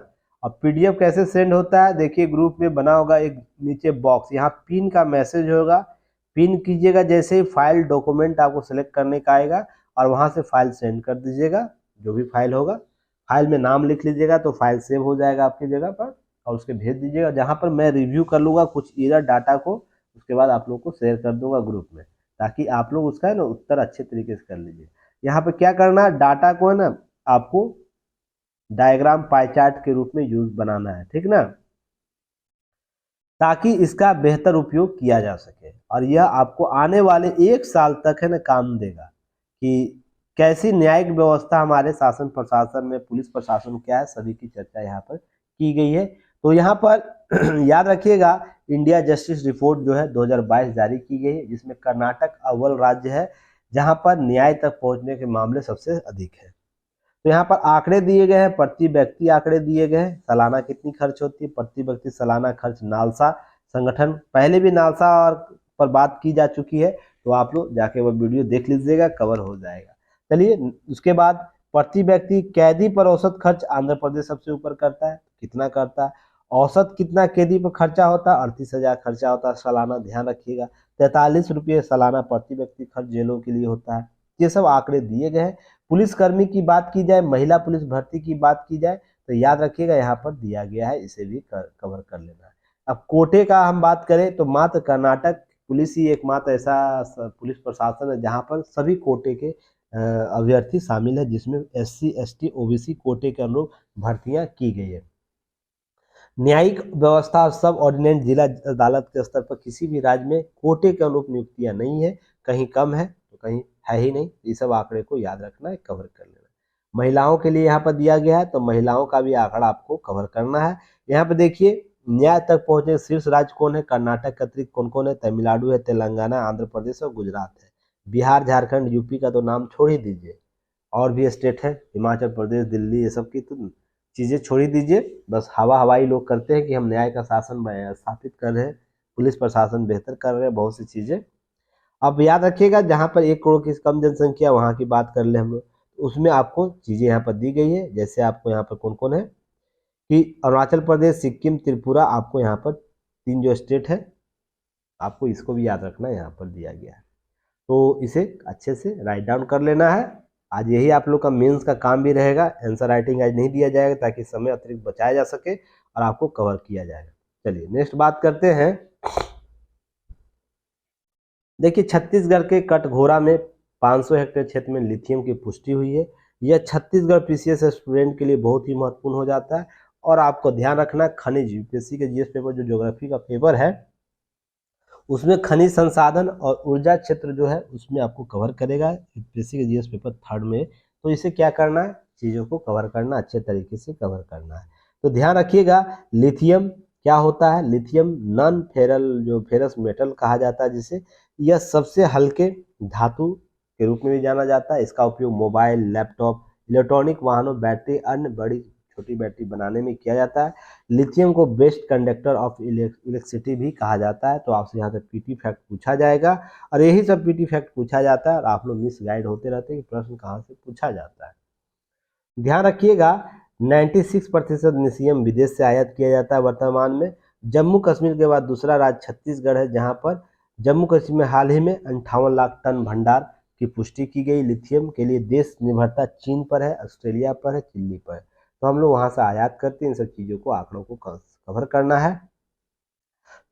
अब पीडीएफ कैसे सेंड होता है, देखिए ग्रुप में बना होगा एक नीचे बॉक्स, यहाँ पिन का मैसेज होगा, पिन कीजिएगा। जैसे ही फाइल डॉक्यूमेंट आपको सेलेक्ट करने का आएगा और वहां से फाइल सेंड कर दीजिएगा, जो भी फाइल होगा, फाइल में नाम लिख लीजिएगा तो फाइल सेव हो जाएगा आपकी जगह पर और उसके भेज दीजिएगा। जहाँ पर मैं रिव्यू कर लूँगा कुछ एरर डाटा को, उसके बाद आप लोग को शेयर कर दूंगा ग्रुप में, ताकि आप लोग उसका है ना उत्तर अच्छे तरीके से कर लीजिए। यहाँ पे क्या करना है, डाटा को है ना आपको डायग्राम पाई चार्ट के रूप में यूज बनाना है, ठीक ना, ताकि इसका बेहतर उपयोग किया जा सके और यह आपको आने वाले 1 साल तक है ना काम देगा कि कैसी न्यायिक व्यवस्था हमारे शासन प्रशासन में, पुलिस प्रशासन क्या है, सभी की चर्चा यहाँ पर की गई है। तो यहाँ पर याद रखिएगा, इंडिया जस्टिस रिपोर्ट जो है 2022 जारी की गई है, जिसमें कर्नाटक अव्वल राज्य है जहाँ पर न्याय तक पहुँचने के मामले सबसे अधिक है। तो यहाँ पर आंकड़े दिए गए हैं, प्रति व्यक्ति आंकड़े दिए गए हैं, सालाना कितनी खर्च होती है, प्रति व्यक्ति सालाना खर्च। नालसा संगठन, पहले भी नालसा और पर बात की जा चुकी है, तो आप लोग जाके वो वीडियो देख लीजिएगा, कवर हो जाएगा। चलिए, उसके बाद प्रति व्यक्ति कैदी पर औसत खर्च आंध्र प्रदेश सबसे ऊपर करता है, कितना करता है, औसत कितना कैदी पर खर्चा होता है, 38,000 खर्चा होता है सालाना, ध्यान रखिएगा। 43 रुपये सालाना प्रति व्यक्ति खर्च जेलों के लिए होता है। ये सब आंकड़े दिए गए हैं। पुलिसकर्मी की बात की जाए, महिला पुलिस भर्ती की बात की जाए, तो याद रखिएगा यहाँ पर दिया गया है, इसे भी कवर कर लेना है। अब कोटे का हम बात करें तो मात्र कर्नाटक पुलिस ही एकमात्र ऐसा पुलिस प्रशासन है जहाँ पर सभी कोटे के अभ्यर्थी शामिल है, जिसमें SC ST OBC कोटे के अनुरूप भर्तियां की गई है। न्यायिक व्यवस्था सब ऑर्डिनेंस जिला अदालत के स्तर पर किसी भी राज्य में कोटे के अनुरूप नियुक्तियां नहीं है, कहीं कम है तो कहीं है ही नहीं। ये सब आंकड़े को याद रखना है, कवर कर लेना। महिलाओं के लिए यहाँ पर दिया गया है, तो महिलाओं का भी आंकड़ा आपको कवर करना है। यहाँ पर देखिए, न्याय तक पहुंचे शीर्ष राज्य कौन है, कर्नाटक के अतिरिक्त कौन कौन है, तमिलनाडु है, तेलंगाना, आंध्र प्रदेश और गुजरात है। बिहार, झारखंड, यूपी का तो नाम छोड़ ही दीजिए, और भी स्टेट है, हिमाचल प्रदेश, दिल्ली, ये सब की तो चीज़ें छोड़ ही दीजिए। बस हवाई लोग करते हैं कि हम न्याय का शासन स्थापित कर रहे हैं, पुलिस प्रशासन बेहतर कर रहे हैं, बहुत सी चीज़ें। अब याद रखिएगा, जहाँ पर 1 करोड़ की कम जनसंख्या, वहाँ की बात कर ले हम लोग, उसमें आपको चीज़ें यहाँ पर दी गई है। जैसे आपको यहाँ पर कौन कौन है कि अरुणाचल प्रदेश, सिक्किम, त्रिपुरा, आपको यहाँ पर 3 जो स्टेट है, आपको इसको भी याद रखना, यहाँ पर दिया गया है। तो इसे अच्छे से राइट डाउन कर लेना है। आज यही आप लोग का मेंस का काम भी रहेगा। आंसर राइटिंग आज नहीं दिया जाएगा ताकि समय अतिरिक्त बचाया जा सके और आपको कवर किया जाएगा। चलिए नेक्स्ट बात करते हैं। देखिए, छत्तीसगढ़ के कटघोरा में 500 हेक्टेयर क्षेत्र में लिथियम की पुष्टि हुई है। यह छत्तीसगढ़ PCS स्टूडेंट के लिए बहुत ही महत्वपूर्ण हो जाता है। और आपको ध्यान रखना, खनिज UPSC के GS पेपर, जो ज्योग्राफी का पेपर है, उसमें खनिज संसाधन और ऊर्जा क्षेत्र जो है उसमें आपको कवर करेगा UPSC के GS पेपर 3rd में। तो इसे क्या करना है, चीज़ों को कवर करना, अच्छे तरीके से कवर करना है। तो ध्यान रखिएगा, लिथियम क्या होता है, लिथियम नॉन फेरल, जो फेरस मेटल कहा जाता है जिसे, यह सबसे हल्के धातु के रूप में भी जाना जाता है। इसका उपयोग मोबाइल, लैपटॉप, इलेक्ट्रॉनिक वाहनों, बैटरी, अन्य बड़ी छोटी बैटरी बनाने में किया जाता है। लिथियम को बेस्ट कंडक्टर ऑफ इलेक्ट्रिसिटी भी कहा जाता है। तो आपसे यहाँ से पीटी फैक्ट पूछा जाएगा और यही सब पीटी फैक्ट पूछा जाता है और आप लोग मिस गाइड होते रहते हैं कि प्रश्न कहाँ से पूछा जाता है। ध्यान रखिएगा 96% लिथियम विदेश से आयात किया जाता है वर्तमान में। जम्मू कश्मीर के बाद दूसरा राज्य छत्तीसगढ़ है, जहां पर जम्मू कश्मीर में हाल ही में 58 लाख टन भंडार की पुष्टि की गई। लिथियम के लिए देश निर्भरता चीन पर है, ऑस्ट्रेलिया पर है, चिली पर है। तो हम लोग वहां से आयात करते हैं। इन सब चीज़ों को आंकड़ों को कवर करना है।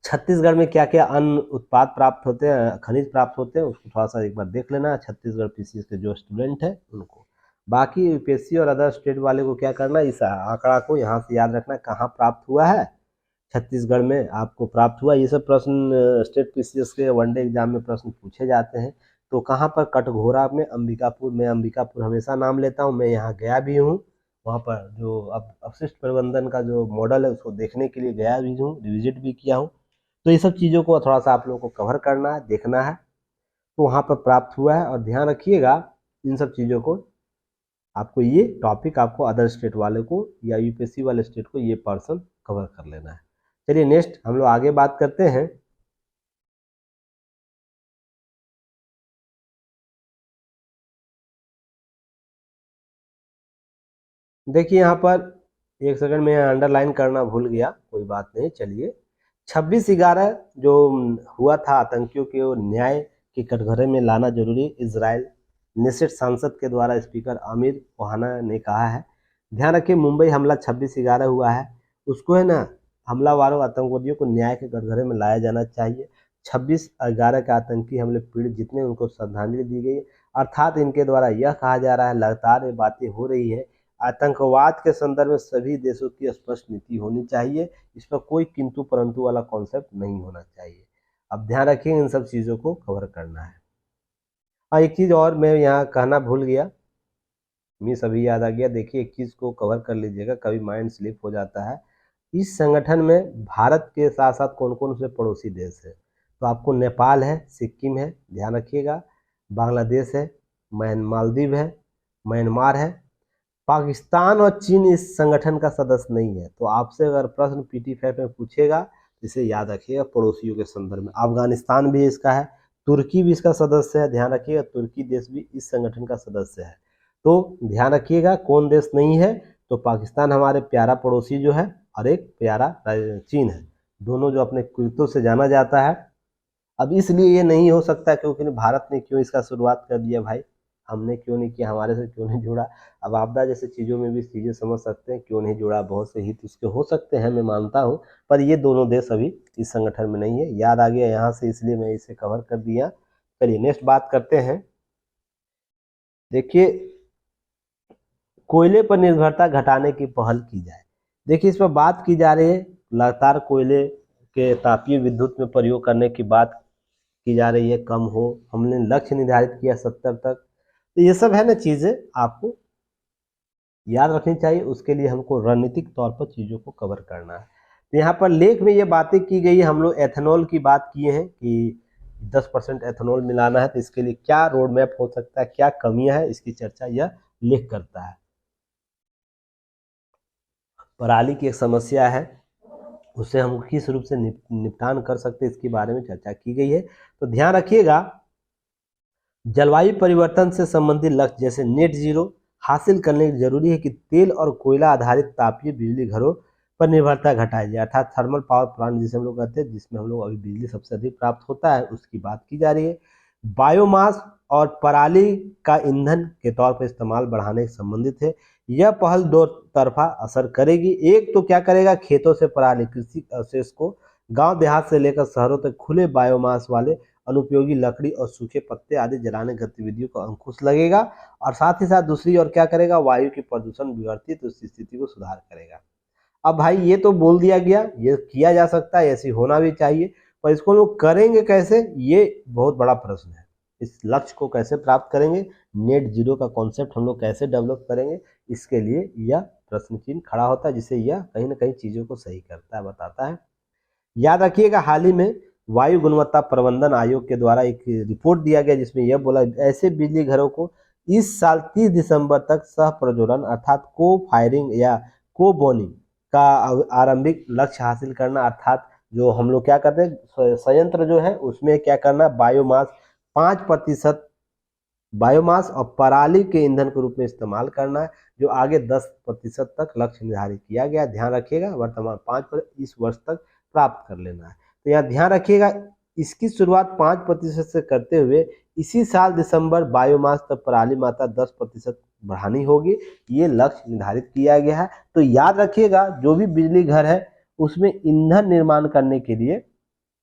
छत्तीसगढ़ में क्या क्या अन्न उत्पाद प्राप्त होते हैं, खनिज प्राप्त होते हैं, उसको थोड़ा सा एक बार देख लेना छत्तीसगढ़ पीसीएस के जो स्टूडेंट है उनको। बाकी यूपीएससी और अदर स्टेट वाले को क्या करना, इस आंकड़ा को यहाँ से याद रखना कहाँ प्राप्त हुआ है। छत्तीसगढ़ में आपको प्राप्त हुआ। ये सब प्रश्न स्टेट पीसीएस के वनडे एग्जाम में प्रश्न पूछे जाते हैं। तो कहाँ पर, कटघोरा में, अंबिकापुर में। अंबिकापुर हमेशा नाम लेता हूँ, मैं यहाँ गया भी हूँ। वहाँ पर जो अपशिष्ट प्रबंधन का जो मॉडल है उसको देखने के लिए गया भी हूँ, विजिट भी किया हूँ। तो ये सब चीज़ों को थोड़ा सा आप लोगों को कवर करना है, देखना है। तो वहाँ पर प्राप्त हुआ है और ध्यान रखिएगा इन सब चीज़ों को। आपको ये टॉपिक आपको अदर स्टेट वाले को या यूपीएससी वाले स्टेट को ये पर्सन कवर कर लेना है। चलिए नेक्स्ट हम लोग आगे बात करते हैं। देखिए यहाँ पर एक सेकंड में अंडरलाइन करना भूल गया, कोई बात नहीं। चलिए 26/11 जो हुआ था आतंकियों के न्याय के कटघरे में लाना जरूरी, इजराइल नेसेट सांसद के द्वारा स्पीकर आमिर ओहाना ने कहा है। ध्यान रखिए मुंबई हमला 26/11 हुआ है, उसको है ना हमलावारों आतंकवादियों को न्याय के कटघरे में लाया जाना चाहिए। 26/11 के आतंकी हमले पीड़ित जितने उनको श्रद्धांजलि दी गई। अर्थात इनके द्वारा यह कहा जा रहा है, लगातार ये बातें हो रही है, आतंकवाद के संदर्भ में सभी देशों की स्पष्ट नीति होनी चाहिए। इस पर कोई किंतु परंतु वाला कॉन्सेप्ट नहीं होना चाहिए। अब ध्यान रखिए इन सब चीज़ों को कवर करना है। हाँ एक चीज़ और मैं यहाँ कहना भूल गया, मिस अभी याद आ गया। देखिए एक चीज़ को कवर कर लीजिएगा, कभी माइंड स्लिप हो जाता है। इस संगठन में भारत के साथ साथ कौन कौन से पड़ोसी देश है, तो आपको नेपाल है, सिक्किम है, ध्यान रखिएगा, बांग्लादेश है, मालदीव है, म्यांमार है। पाकिस्तान और चीन इस संगठन का सदस्य नहीं है। तो आपसे अगर प्रश्न पीटी फैक्ट में पूछेगा इसे याद रखिएगा पड़ोसियों के संदर्भ में। अफगानिस्तान भी इसका है, तुर्की भी इसका सदस्य है, ध्यान रखिएगा तुर्की देश भी इस संगठन का सदस्य है। तो ध्यान रखिएगा कौन देश नहीं है, तो पाकिस्तान हमारे प्यारा पड़ोसी जो है और एक प्यारा चीन है, दोनों जो अपने कृत्यों से जाना जाता है। अब इसलिए ये नहीं हो सकता क्योंकि भारत ने क्यों इसका शुरुआत कर दिया भाई, हमने क्यों नहीं किया, हमारे से क्यों नहीं जुड़ा। अब आपदा जैसे चीज़ों में भी चीज़ें समझ सकते हैं क्यों नहीं जुड़ा, बहुत से हित उसके हो सकते हैं, मैं मानता हूँ, पर ये दोनों देश अभी इस संगठन में नहीं है। याद आ गया यहाँ से, इसलिए मैं इसे कवर कर दिया। चलिए नेक्स्ट बात करते हैं। देखिए कोयले पर निर्भरता घटाने की पहल की जाए। देखिए इस पर बात की जा रही है, लगातार कोयले के तापीय विद्युत में प्रयोग करने की बात की जा रही है, कम हो, हमने लक्ष्य निर्धारित किया 70 तक। तो ये सब है ना चीज़ें आपको याद रखनी चाहिए, उसके लिए हमको रणनीतिक तौर पर चीज़ों को कवर करना है। तो यहाँ पर लेख में ये बातें की गई है, हम लोग एथेनॉल की बात किए हैं कि 10% एथेनॉल मिलाना है, तो इसके लिए क्या रोड मैप हो सकता है, क्या कमियां है, इसकी चर्चा यह लेख करता है। पराली की एक समस्या है, उससे हम किस रूप से निपटान कर सकते हैं, इसके बारे में चर्चा की गई है। तो ध्यान रखिएगा जलवायु परिवर्तन से संबंधित लक्ष्य जैसे नेट जीरो हासिल करने के लिए जरूरी है कि तेल और कोयला आधारित तापीय बिजली घरों पर निर्भरता घटाई जाए, अर्थात थर्मल पावर प्लांट जिसे हम लोग कहते हैं, जिसमें हम लोग अभी बिजली सबसे अधिक प्राप्त होता है, उसकी बात की जा रही है। बायोमास और पराली का ईंधन के तौर पर इस्तेमाल बढ़ाने से संबंधित है। यह पहल दो तरफा असर करेगी। एक तो क्या करेगा, खेतों से पराली कृषि अवशेष को गांव देहात से लेकर शहरों तक खुले बायोमास वाले अनुपयोगी लकड़ी और सूखे पत्ते आदि जलाने गतिविधियों को अंकुश लगेगा, और साथ ही साथ दूसरी ओर क्या करेगा, वायु की प्रदूषण बिगड़ती तो उस स्थिति को सुधार करेगा। अब भाई ये तो बोल दिया गया, ये किया जा सकता है, ऐसी होना भी चाहिए, पर इसको लोग करेंगे कैसे, ये बहुत बड़ा प्रश्न है। इस लक्ष्य को कैसे प्राप्त करेंगे, नेट जीरो का कॉन्सेप्ट हम लोग कैसे डेवलप करेंगे, इसके लिए यह प्रश्न चिन्ह खड़ा होता है, जिससे यह कहीं ना कहीं चीज़ों को सही करता है, बताता है। याद रखिएगा हाल ही में वायु गुणवत्ता प्रबंधन आयोग के द्वारा एक रिपोर्ट दिया गया, जिसमें यह बोला ऐसे बिजली घरों को इस साल 30 दिसंबर तक सह प्रज्वलन अर्थात को फायरिंग या कोबोनी का आरंभिक लक्ष्य हासिल करना, अर्थात जो हम लोग क्या करते हैं, संयंत्र जो है उसमें क्या करना, बायोमास 5% बायोमास और पराली के ईंधन के रूप में इस्तेमाल करना है, जो आगे 10% तक लक्ष्य निर्धारित किया गया। ध्यान रखिएगा, वर्तमान 5% इस वर्ष तक प्राप्त कर लेना है। तो यहाँ ध्यान रखिएगा, इसकी शुरुआत 5% से करते हुए इसी साल दिसंबर बायोमास तक पराली मात्रा 10% बढ़ानी होगी, ये लक्ष्य निर्धारित किया गया है। तो याद रखिएगा, जो भी बिजली घर है उसमें ईंधन निर्माण करने के लिए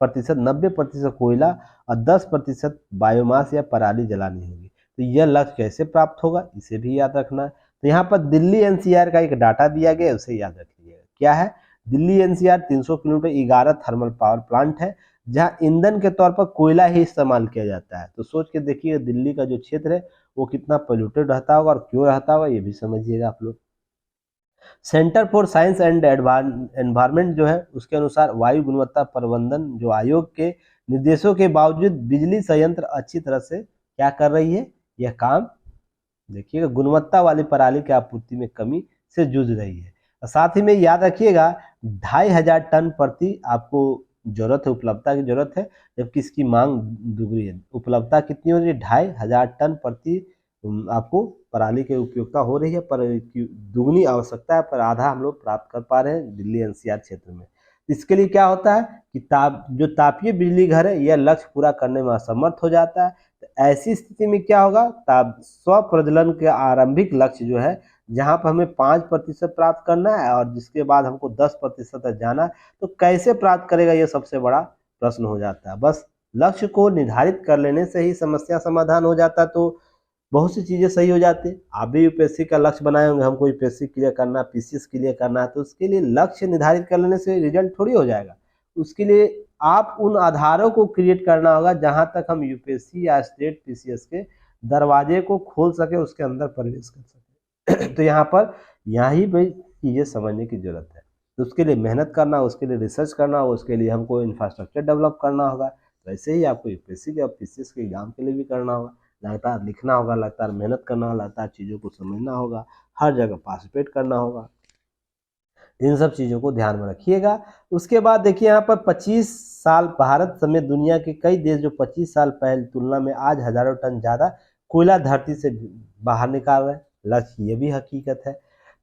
90% कोयला और 10% बायोमास या पराली जलानी होगी। तो यह लक्ष्य कैसे प्राप्त होगा, इसे भी याद रखना है। तो यहाँ पर दिल्ली एनसीआर का एक डाटा दिया गया है, उसे याद रखिएगा। क्या है, Delhi NCR 300 kilometre 11 thermal power plant है, जहाँ ईंधन के तौर पर कोयला ही इस्तेमाल किया जाता है। तो सोच के देखिए दिल्ली का जो क्षेत्र है वो कितना पोल्यूटेड रहता होगा और क्यों रहता होगा, ये भी समझिएगा आप लोग। Centre for science and environment जो है उसके अनुसार वायु गुणवत्ता प्रबंधन जो आयोग के निर्देशों के बावजूद बिजली संयंत्र अच्छी तरह से क्या कर रही है, यह काम देखिएगा गुणवत्ता वाली पराली की आपूर्ति में कमी से जूझ रही है। साथ ही में याद रखिएगा 2500 टन प्रति आपको जरूरत है, उपलब्धता की जरूरत है, जबकि इसकी मांग दुगनी है। उपलब्धता कितनी हो रही है, 2500 टन प्रति आपको पराली की उपयोगिता हो रही है, पर दुगनी आवश्यकता है, पर आधा हम लोग प्राप्त कर पा रहे हैं दिल्ली एनसीआर क्षेत्र में। इसके लिए क्या होता है कि जो तापीय बिजली घर है यह लक्ष्य पूरा करने में असमर्थ हो जाता है। तो ऐसी स्थिति में क्या होगा, स्व प्रज्वलन के आरंभिक लक्ष्य जो है, जहां पर हमें 5% प्राप्त करना है और जिसके बाद हमको 10% तक जाना है, तो कैसे प्राप्त करेगा, ये सबसे बड़ा प्रश्न हो जाता है। बस लक्ष्य को निर्धारित कर लेने से ही समस्या समाधान हो जाता है, तो बहुत सी चीज़ें सही हो जाती है। आप भी यूपीएससी का लक्ष्य बनाए होंगे, हमको यूपीएससी क्लियर करना, पीसीएस क्लियर करना है, तो उसके लिए लक्ष्य निर्धारित कर लेने से रिजल्ट थोड़ी हो जाएगा। उसके लिए आप उन आधारों को क्रिएट करना होगा जहां तक हम यूपीएससी या स्टेट पीसीएस के दरवाजे को खोल सके, उसके अंदर प्रवेश कर सके। तो यहाँ पर यही भाई चीज़ें समझने की जरूरत है। तो उसके लिए मेहनत करना, उसके लिए रिसर्च करना, उसके लिए हमको इंफ्रास्ट्रक्चर डेवलप करना होगा। वैसे ही आपको यूपीएससी के और पीसीएस के एग्जाम के लिए भी करना होगा, लगातार लिखना होगा, लगातार मेहनत करना होगा, लगातार चीज़ों को समझना होगा, हर जगह पार्टिसिपेट करना होगा। इन सब चीज़ों को ध्यान में रखिएगा। उसके बाद देखिए यहाँ पर 25 साल भारत समेत दुनिया के कई देश जो 25 साल पहले तुलना में आज हजारों टन ज़्यादा कोयला धरती से बाहर निकाल रहे हैं। लक्ष्य ये भी हकीकत है।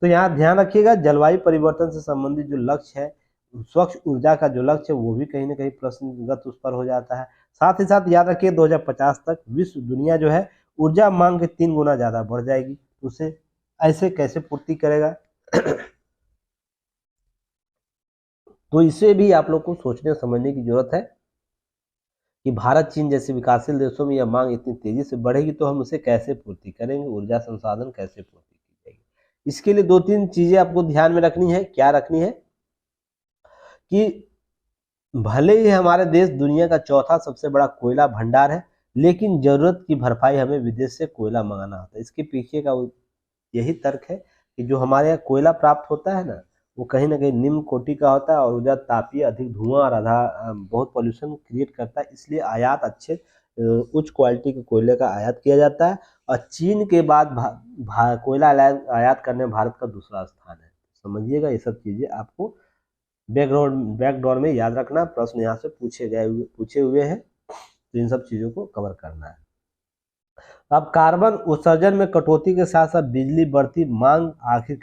तो यहाँ ध्यान रखिएगा, जलवायु परिवर्तन से संबंधित जो लक्ष्य है, स्वच्छ ऊर्जा का जो लक्ष्य है वो भी कहीं ना कहीं प्रश्नगत उस पर हो जाता है। साथ ही साथ याद रखिए 2050 तक विश्व दुनिया जो है ऊर्जा मांग के 3 गुना ज़्यादा बढ़ जाएगी। उसे ऐसे कैसे पूर्ति करेगा तो इसे भी आप लोग को सोचने समझने की जरूरत है कि भारत चीन जैसे विकासशील देशों में यह मांग इतनी तेजी से बढ़ेगी तो हम उसे कैसे पूर्ति करेंगे, ऊर्जा संसाधन कैसे पूर्ति की जाएगी। इसके लिए 2-3 चीजें आपको ध्यान में रखनी है। क्या रखनी है कि भले ही हमारे देश दुनिया का चौथा सबसे बड़ा कोयला भंडार है, लेकिन जरूरत की भरपाई हमें विदेश से कोयला मंगाना होता है। इसके पीछे का यही तर्क है कि जो हमारे यहाँ कोयला प्राप्त होता है ना, वो कहीं ना कहीं निम्न कोटि का होता है और उधर तापीय अधिक धुआं और बहुत पॉल्यूशन क्रिएट करता है। इसलिए आयात अच्छे उच्च क्वालिटी के कोयले का आयात किया जाता है और चीन के बाद कोयला आयात करने में भारत का दूसरा स्थान है। समझिएगा, ये सब चीज़ें आपको बैकग्राउंड में याद रखना, प्रश्न यहाँ से पूछे हुए हैं, तो इन सब चीज़ों को कवर करना है। अब कार्बन उत्सर्जन में कटौती के साथ साथ बिजली बढ़ती मांग आखिर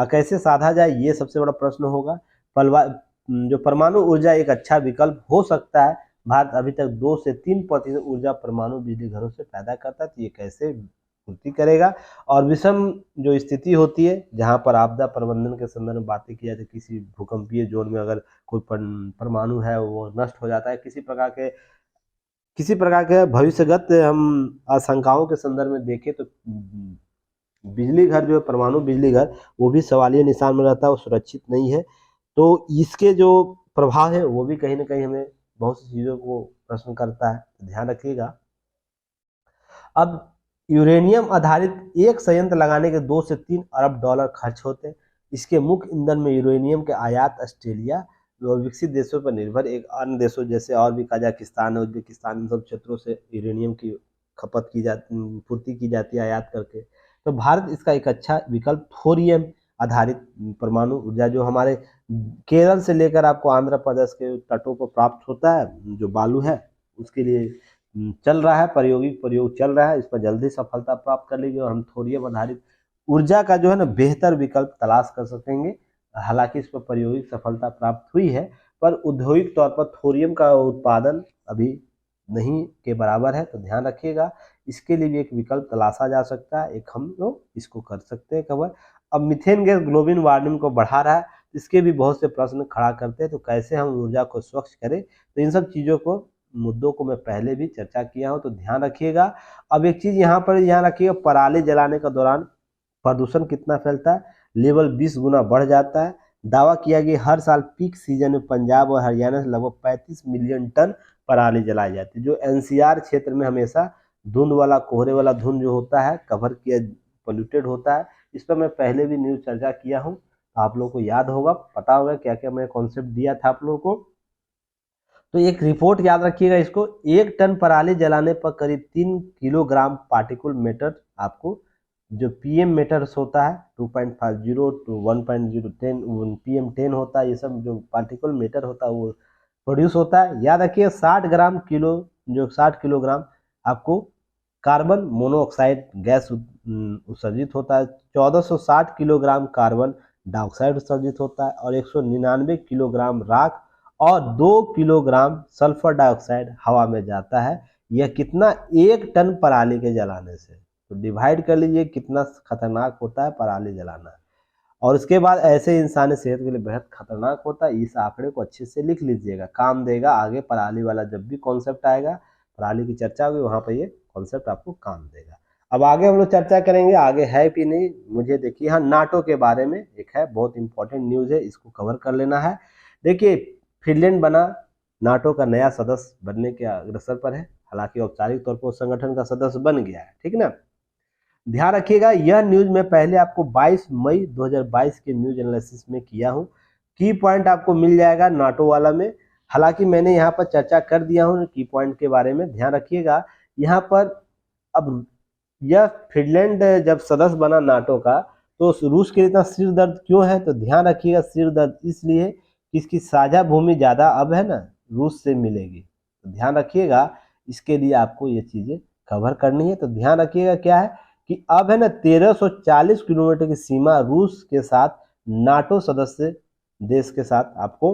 कैसे साधा जाए, ये सबसे बड़ा प्रश्न होगा। जो परमाणु ऊर्जा एक अच्छा विकल्प हो सकता है। भारत अभी तक 2 से 3% ऊर्जा परमाणु बिजली घरों से पैदा करता है, तो ये कैसे पूर्ति करेगा। और विषम जो स्थिति होती है जहाँ पर आपदा प्रबंधन के संदर्भ में बातें की जाती है, किसी भूकंपीय जोन में अगर कोई परमाणु है वो नष्ट हो जाता है, किसी प्रकार के भविष्यगत हम आशंकाओं के संदर्भ में देखें तो बिजली घर जो है, परमाणु बिजली घर, वो भी सवालिया निशान में रहता है, वो सुरक्षित नहीं है। तो इसके जो प्रभाव है वो भी कहीं ना कहीं हमें बहुत सी चीज़ों को प्रश्न करता है, तो ध्यान रखिएगा। अब यूरेनियम आधारित एक संयंत्र लगाने के 2 से 3 अरब डॉलर खर्च होते हैं। इसके मुख्य ईंधन में यूरेनियम के आयात ऑस्ट्रेलिया और विकसित देशों पर निर्भर एक अन्य देशों जैसे और भी कजाकिस्तान, उज्बेकिस्तान, इन सब क्षेत्रों से यूरेनियम की खपत की जाती, पूर्ति की जाती है आयात करके। तो भारत इसका एक अच्छा विकल्प थोरियम आधारित परमाणु ऊर्जा जो हमारे केरल से लेकर आपको आंध्र प्रदेश के तटों पर प्राप्त होता है, जो बालू है उसके लिए चल रहा है, प्रायोगिक प्रयोग चल रहा है। इस पर जल्दी सफलता प्राप्त कर लेंगे और हम थोरियम आधारित ऊर्जा का जो है ना बेहतर विकल्प तलाश कर सकेंगे। हालांकि इस पर प्रायोगिक सफलता प्राप्त हुई है, पर औद्योगिक तौर पर थोरियम का उत्पादन अभी नहीं के बराबर है, तो ध्यान रखिएगा। इसके लिए भी एक विकल्प तलाशा जा सकता है, एक हम लोग इसको कर सकते हैं कवर। अब मीथेन गैस ग्लोबल वार्मिंग को बढ़ा रहा है, इसके भी बहुत से प्रश्न खड़ा करते हैं, तो कैसे हम ऊर्जा को स्वच्छ करें, तो इन सब चीज़ों को मुद्दों को मैं पहले भी चर्चा किया हूँ, तो ध्यान रखिएगा। अब एक चीज़ यहाँ पर ध्यान रखिएगा, पराली जलाने के दौरान प्रदूषण कितना फैलता है, लेवल 20 गुना बढ़ जाता है। दावा किया गया हर साल पीक सीजन में पंजाब और हरियाणा से लगभग 35 मिलियन टन पराली जलाई जाती है, जो एनसीआर क्षेत्र में हमेशा धुंध वाला, कोहरे वाला धुंध जो होता है, कवर किया, पोल्यूटेड होता है। इस पर मैं पहले भी न्यूज़ चर्चा किया हूँ, आप लोगों को याद होगा, पता होगा क्या क्या मैं कॉन्सेप्ट दिया था आप लोगों को। तो एक रिपोर्ट याद रखिएगा इसको, 1 टन पराली जलाने पर करीब 3 किलोग्राम पार्टिकल मैटर, आपको जो पीएम मैटर्स होता है 2.50 टू 1.010 PM10 होता है, ये सब जो पार्टिकल मैटर होता है वो प्रोड्यूस होता है। याद रखिए 60 किलोग्राम आपको कार्बन मोनोऑक्साइड गैस उत्सर्जित होता है, 1460 किलोग्राम कार्बन डाइऑक्साइड उत्सर्जित होता है, और 199 किलोग्राम राख और 2 किलोग्राम सल्फर डाइऑक्साइड हवा में जाता है। यह कितना, 1 टन पराली के जलाने से। तो डिवाइड कर लीजिए कितना खतरनाक होता है पराली जलाना। और उसके बाद ऐसे इंसानी सेहत के लिए बेहद खतरनाक होता है। इस आंकड़े को अच्छे से लिख लीजिएगा, काम देगा आगे पराली वाला जब भी कॉन्सेप्ट आएगा, पराली की चर्चा होगी, वहाँ पर ये कॉन्सेप्ट आपको काम देगा। अब आगे हम लोग चर्चा करेंगे, आगे है कि नहीं मुझे देखिए, हाँ नाटो के बारे में एक है, बहुत इंपॉर्टेंट न्यूज़ है, इसको कवर कर लेना है। देखिए फिनलैंड बना नाटो का नया सदस्य बनने के अग्रसर पर है, हालांकि औपचारिक तौर पर संगठन का सदस्य बन गया है, ठीक ना। ध्यान रखिएगा, यह न्यूज मैं पहले आपको 22 मई 2022 के न्यूज एनालिसिस में किया हूँ, की पॉइंट आपको मिल जाएगा नाटो वाला में। हालांकि मैंने यहाँ पर चर्चा कर दिया हूँ की पॉइंट के बारे में, ध्यान रखिएगा यहाँ पर। अब यह फिनलैंड जब सदस्य बना नाटो का, तो रूस के लिए इतना सिर दर्द क्यों है, तो ध्यान रखिएगा सिर दर्द इसलिए कि इसकी साझा भूमि ज़्यादा अब है ना रूस से मिलेगी, तो ध्यान रखिएगा, इसके लिए आपको ये चीज़ें कवर करनी है। तो ध्यान रखिएगा क्या है कि अब है ना 1340 किलोमीटर की सीमा रूस के साथ नाटो सदस्य देश के साथ आपको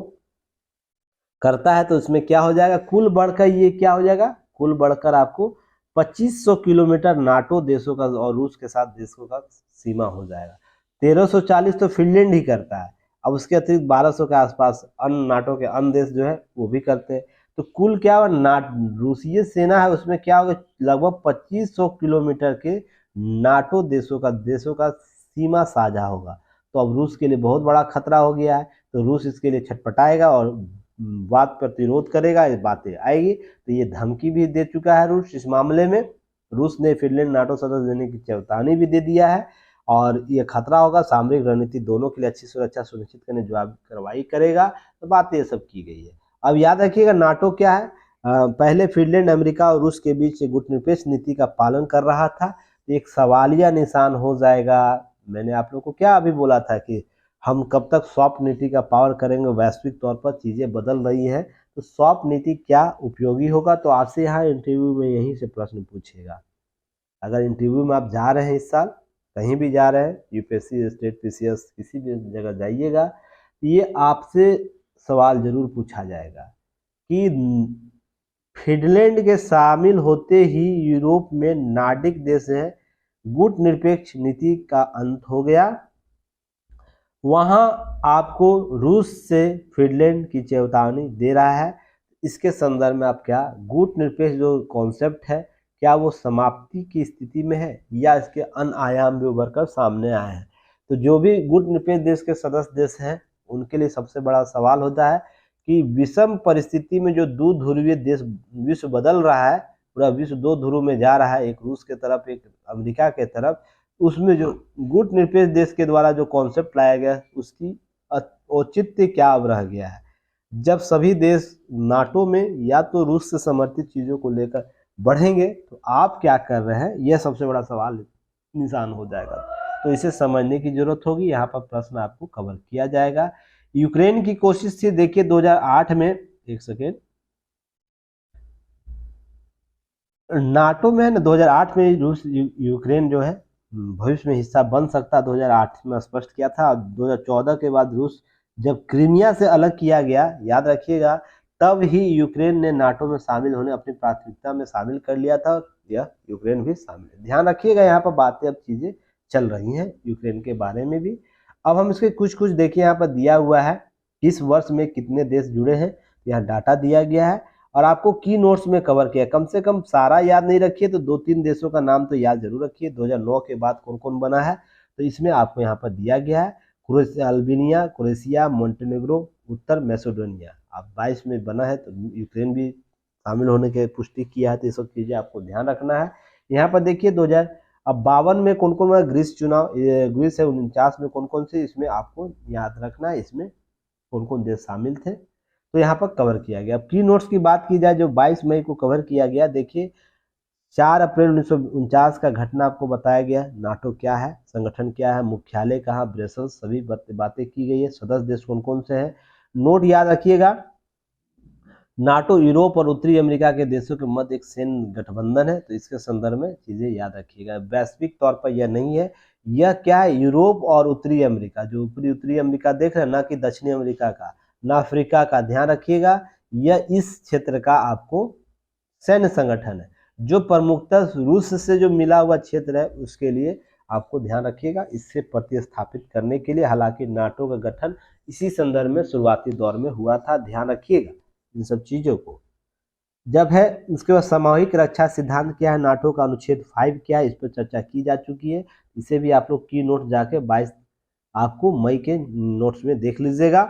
करता है। तो इसमें क्या हो जाएगा, कुल बढ़कर ये क्या हो जाएगा, कुल बढ़कर आपको 2500 किलोमीटर नाटो देशों का और रूस के साथ देशों का सीमा हो जाएगा। 1340 तो फिनलैंड ही करता है, अब उसके अतिरिक्त 1200 के आसपास अन्य नाटो के अन्य देश जो है वो भी करते हैं। तो कुल क्या हुआ, रूसीय सेना है उसमें क्या होगा, लगभग 2500 किलोमीटर के नाटो देशों का सीमा साझा होगा। तो अब रूस के लिए बहुत बड़ा खतरा हो गया है, तो रूस इसके लिए छटपटाएगा और बात प्रतिरोध करेगा, इस बातें आएगी। तो ये धमकी भी दे चुका है रूस इस मामले में, रूस ने फिनलैंड नाटो सदस्य देने की चेतावनी भी दे दिया है, और ये खतरा होगा, सामरिक रणनीति दोनों के लिए अच्छी सुरक्षा सुनिश्चित करने जवाब कार्रवाई करेगा। तो बातें ये सब की गई है। अब याद रखिएगा नाटो क्या है, पहले फिनलैंड अमेरिका और रूस के बीच गुटनिरपेक्ष नीति का पालन कर रहा था, एक सवालिया निशान हो जाएगा। मैंने आप लोग को क्या अभी बोला था कि हम कब तक सॉफ्ट नीति का पावर करेंगे, वैश्विक तौर पर चीज़ें बदल रही हैं, तो सॉफ्ट नीति क्या उपयोगी होगा। तो आपसे यहाँ इंटरव्यू में यहीं से प्रश्न पूछेगा, अगर इंटरव्यू में आप जा रहे हैं इस साल कहीं भी जा रहे हैं, यूपीएससी, स्टेट पीसीएस, किसी भी जगह जाइएगा, ये आपसे सवाल जरूर पूछा जाएगा कि फिनलैंड के शामिल होते ही यूरोप में नार्डिक देश है गुटनिरपेक्ष नीति का अंत हो गया। वहां आपको रूस से फिनलैंड की चेतावनी दे रहा है। इसके संदर्भ में आप क्या गुटनिरपेक्ष जो कॉन्सेप्ट है, क्या वो समाप्ति की स्थिति में है या इसके अन्य आयाम भी उभर कर सामने आए हैं। तो जो भी गुटनिरपेक्ष देश के सदस्य देश हैं उनके लिए सबसे बड़ा सवाल होता है कि विषम परिस्थिति में जो दो ध्रुवीय देश विश्व बदल रहा है, पूरा विश्व 2 ध्रुव में जा रहा है, एक रूस के तरफ एक अमेरिका के तरफ, उसमें जो गुटनिरपेक्ष देश के द्वारा जो कॉन्सेप्ट लाया गया उसकी औचित्य क्या अब रह गया है। जब सभी देश नाटो में या तो रूस से समर्थित चीज़ों को लेकर बढ़ेंगे तो आप क्या कर रहे हैं, यह सबसे बड़ा सवाल निशान हो जाएगा। तो इसे समझने की जरूरत होगी। यहाँ पर प्रश्न आपको कवर किया जाएगा। यूक्रेन की कोशिश थी, देखिए 2008 में, एक सेकेंड, नाटो में ना 2008 में रूस यूक्रेन जो है भविष्य में हिस्सा बन सकता है, 2008 में स्पष्ट किया था। 2014 के बाद रूस जब क्रीमिया से अलग किया गया, याद रखिएगा, तब ही यूक्रेन ने नाटो में शामिल होने अपनी प्राथमिकता में शामिल कर लिया था। यह यूक्रेन भी शामिल है, ध्यान रखिएगा। यहाँ पर बातें, अब चीजें चल रही हैं यूक्रेन के बारे में भी। अब हम इसके कुछ कुछ देखिए, यहाँ पर दिया हुआ है किस वर्ष में कितने देश जुड़े हैं, यहाँ डाटा दिया गया है और आपको की नोट्स में कवर किया। कम से कम सारा याद नहीं रखिए तो 2-3 देशों का नाम तो याद जरूर रखिए। 2009 के बाद कौन कौन बना है, तो इसमें आपको यहाँ पर दिया गया है अल्बानिया, क्रोएशिया, मोंटेनेग्रो, उत्तर मैसेडोनिया। अब 22 में बना है तो यूक्रेन भी शामिल होने की पुष्टि किया है, तो ये सब चीजें आपको ध्यान रखना है। यहाँ पर देखिए 2052 में कौन कौन, ग्रीस चुनाव, ग्रीस है 49 में कौन कौन से, इसमें आपको याद रखना है इसमें कौन कौन देश शामिल थे, तो यहाँ पर कवर किया गया। अब की नोट्स की बात की जाए जो 22 मई को कवर किया गया, देखिए 4 अप्रैल 1949 का घटना आपको बताया गया। नाटो क्या है, संगठन क्या है, मुख्यालय कहाँ, ब्रसेल्स, सभी बातें की गई है। सदस्य देश कौन कौन से हैं, नोट याद रखिएगा। नाटो यूरोप और उत्तरी अमेरिका के देशों के मध्य एक सैन्य गठबंधन है, तो इसके संदर्भ में चीजें याद रखिएगा। वैश्विक तौर पर यह नहीं है, यह क्या है, यूरोप और उत्तरी अमेरिका, जो उत्तरी अमेरिका देख रहे हैं ना कि दक्षिणी अमेरिका का, ना अफ्रीका का, ध्यान रखिएगा। यह इस क्षेत्र का आपको सैन्य संगठन है, जो प्रमुखतः रूस से जो मिला हुआ क्षेत्र है उसके लिए आपको ध्यान रखिएगा, इससे प्रतिस्थापित करने के लिए। हालांकि नाटो का गठन इसी संदर्भ में शुरुआती दौर में हुआ था, ध्यान रखिएगा इन सब चीजों को। जब है इसके बाद सामूहिक रक्षा सिद्धांत क्या है, नाटो का अनुच्छेद 5 क्या है, इस पर चर्चा की जा चुकी है। इसे भी आप लोग की नोट जाके 22 आपको मई के नोट्स में देख लीजिएगा।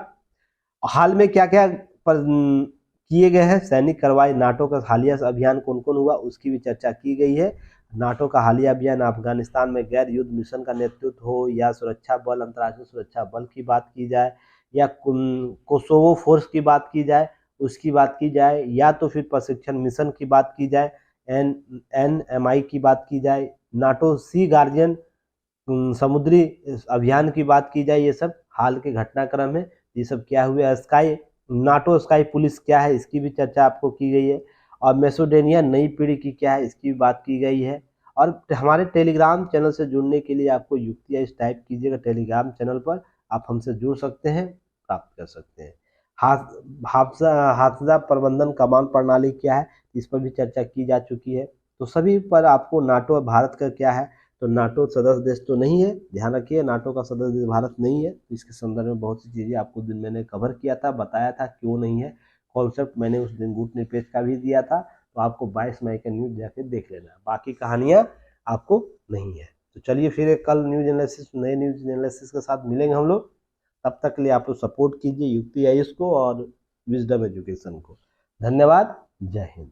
हाल में क्या क्या किए गए हैं सैनिक कार्रवाई, नाटो का हालिया अभियान कौन कौन हुआ उसकी भी चर्चा की गई है। नाटो का हालिया अभियान अफगानिस्तान में गैर युद्ध मिशन का नेतृत्व हो, या सुरक्षा बल, अंतर्राष्ट्रीय सुरक्षा बल की बात की जाए, या कोसोवो फोर्स की बात की जाए, उसकी बात की जाए, या तो फिर प्रशिक्षण मिशन की बात की जाए, NMI की बात की जाए, नाटो सी गार्जियन समुद्री अभियान की बात की जाए, ये सब हाल के घटनाक्रम है। ये सब क्या हुए, स्काई नाटो स्काई पुलिस क्या है, इसकी भी चर्चा आपको की गई है। और मैसेडोनिया नई पीढ़ी की क्या है, इसकी भी बात की गई है। और हमारे टेलीग्राम चैनल से जुड़ने के लिए आपको युक्तियाँ इस टाइप कीजिएगा, टेलीग्राम चैनल पर आप हमसे जुड़ सकते हैं, प्राप्त कर सकते हैं। हादसा प्रबंधन कमान प्रणाली क्या है, इस पर भी चर्चा की जा चुकी है। तो सभी पर आपको नाटो भारत का क्या है, तो नाटो सदस्य देश तो नहीं है, ध्यान रखिए, नाटो का सदस्य देश भारत नहीं है। तो इसके संदर्भ में बहुत सी चीज़ें आपको दिन मैंने कवर किया था, बताया था क्यों नहीं है। कॉन्सेप्ट मैंने उस दिन गुटनी पेज का भी दिया था, तो आपको 22 मई का न्यूज जाके देख लेना, बाकी कहानियाँ आपको नहीं है। तो चलिए फिर एक कल न्यूज एनालिसिस, नए न्यूज एनालिसिस के साथ मिलेंगे हम लोग। तब तक के लिए आप लोग सपोर्ट कीजिए युक्ति आयुष को और विजडम एजुकेशन को। धन्यवाद, जय हिंद।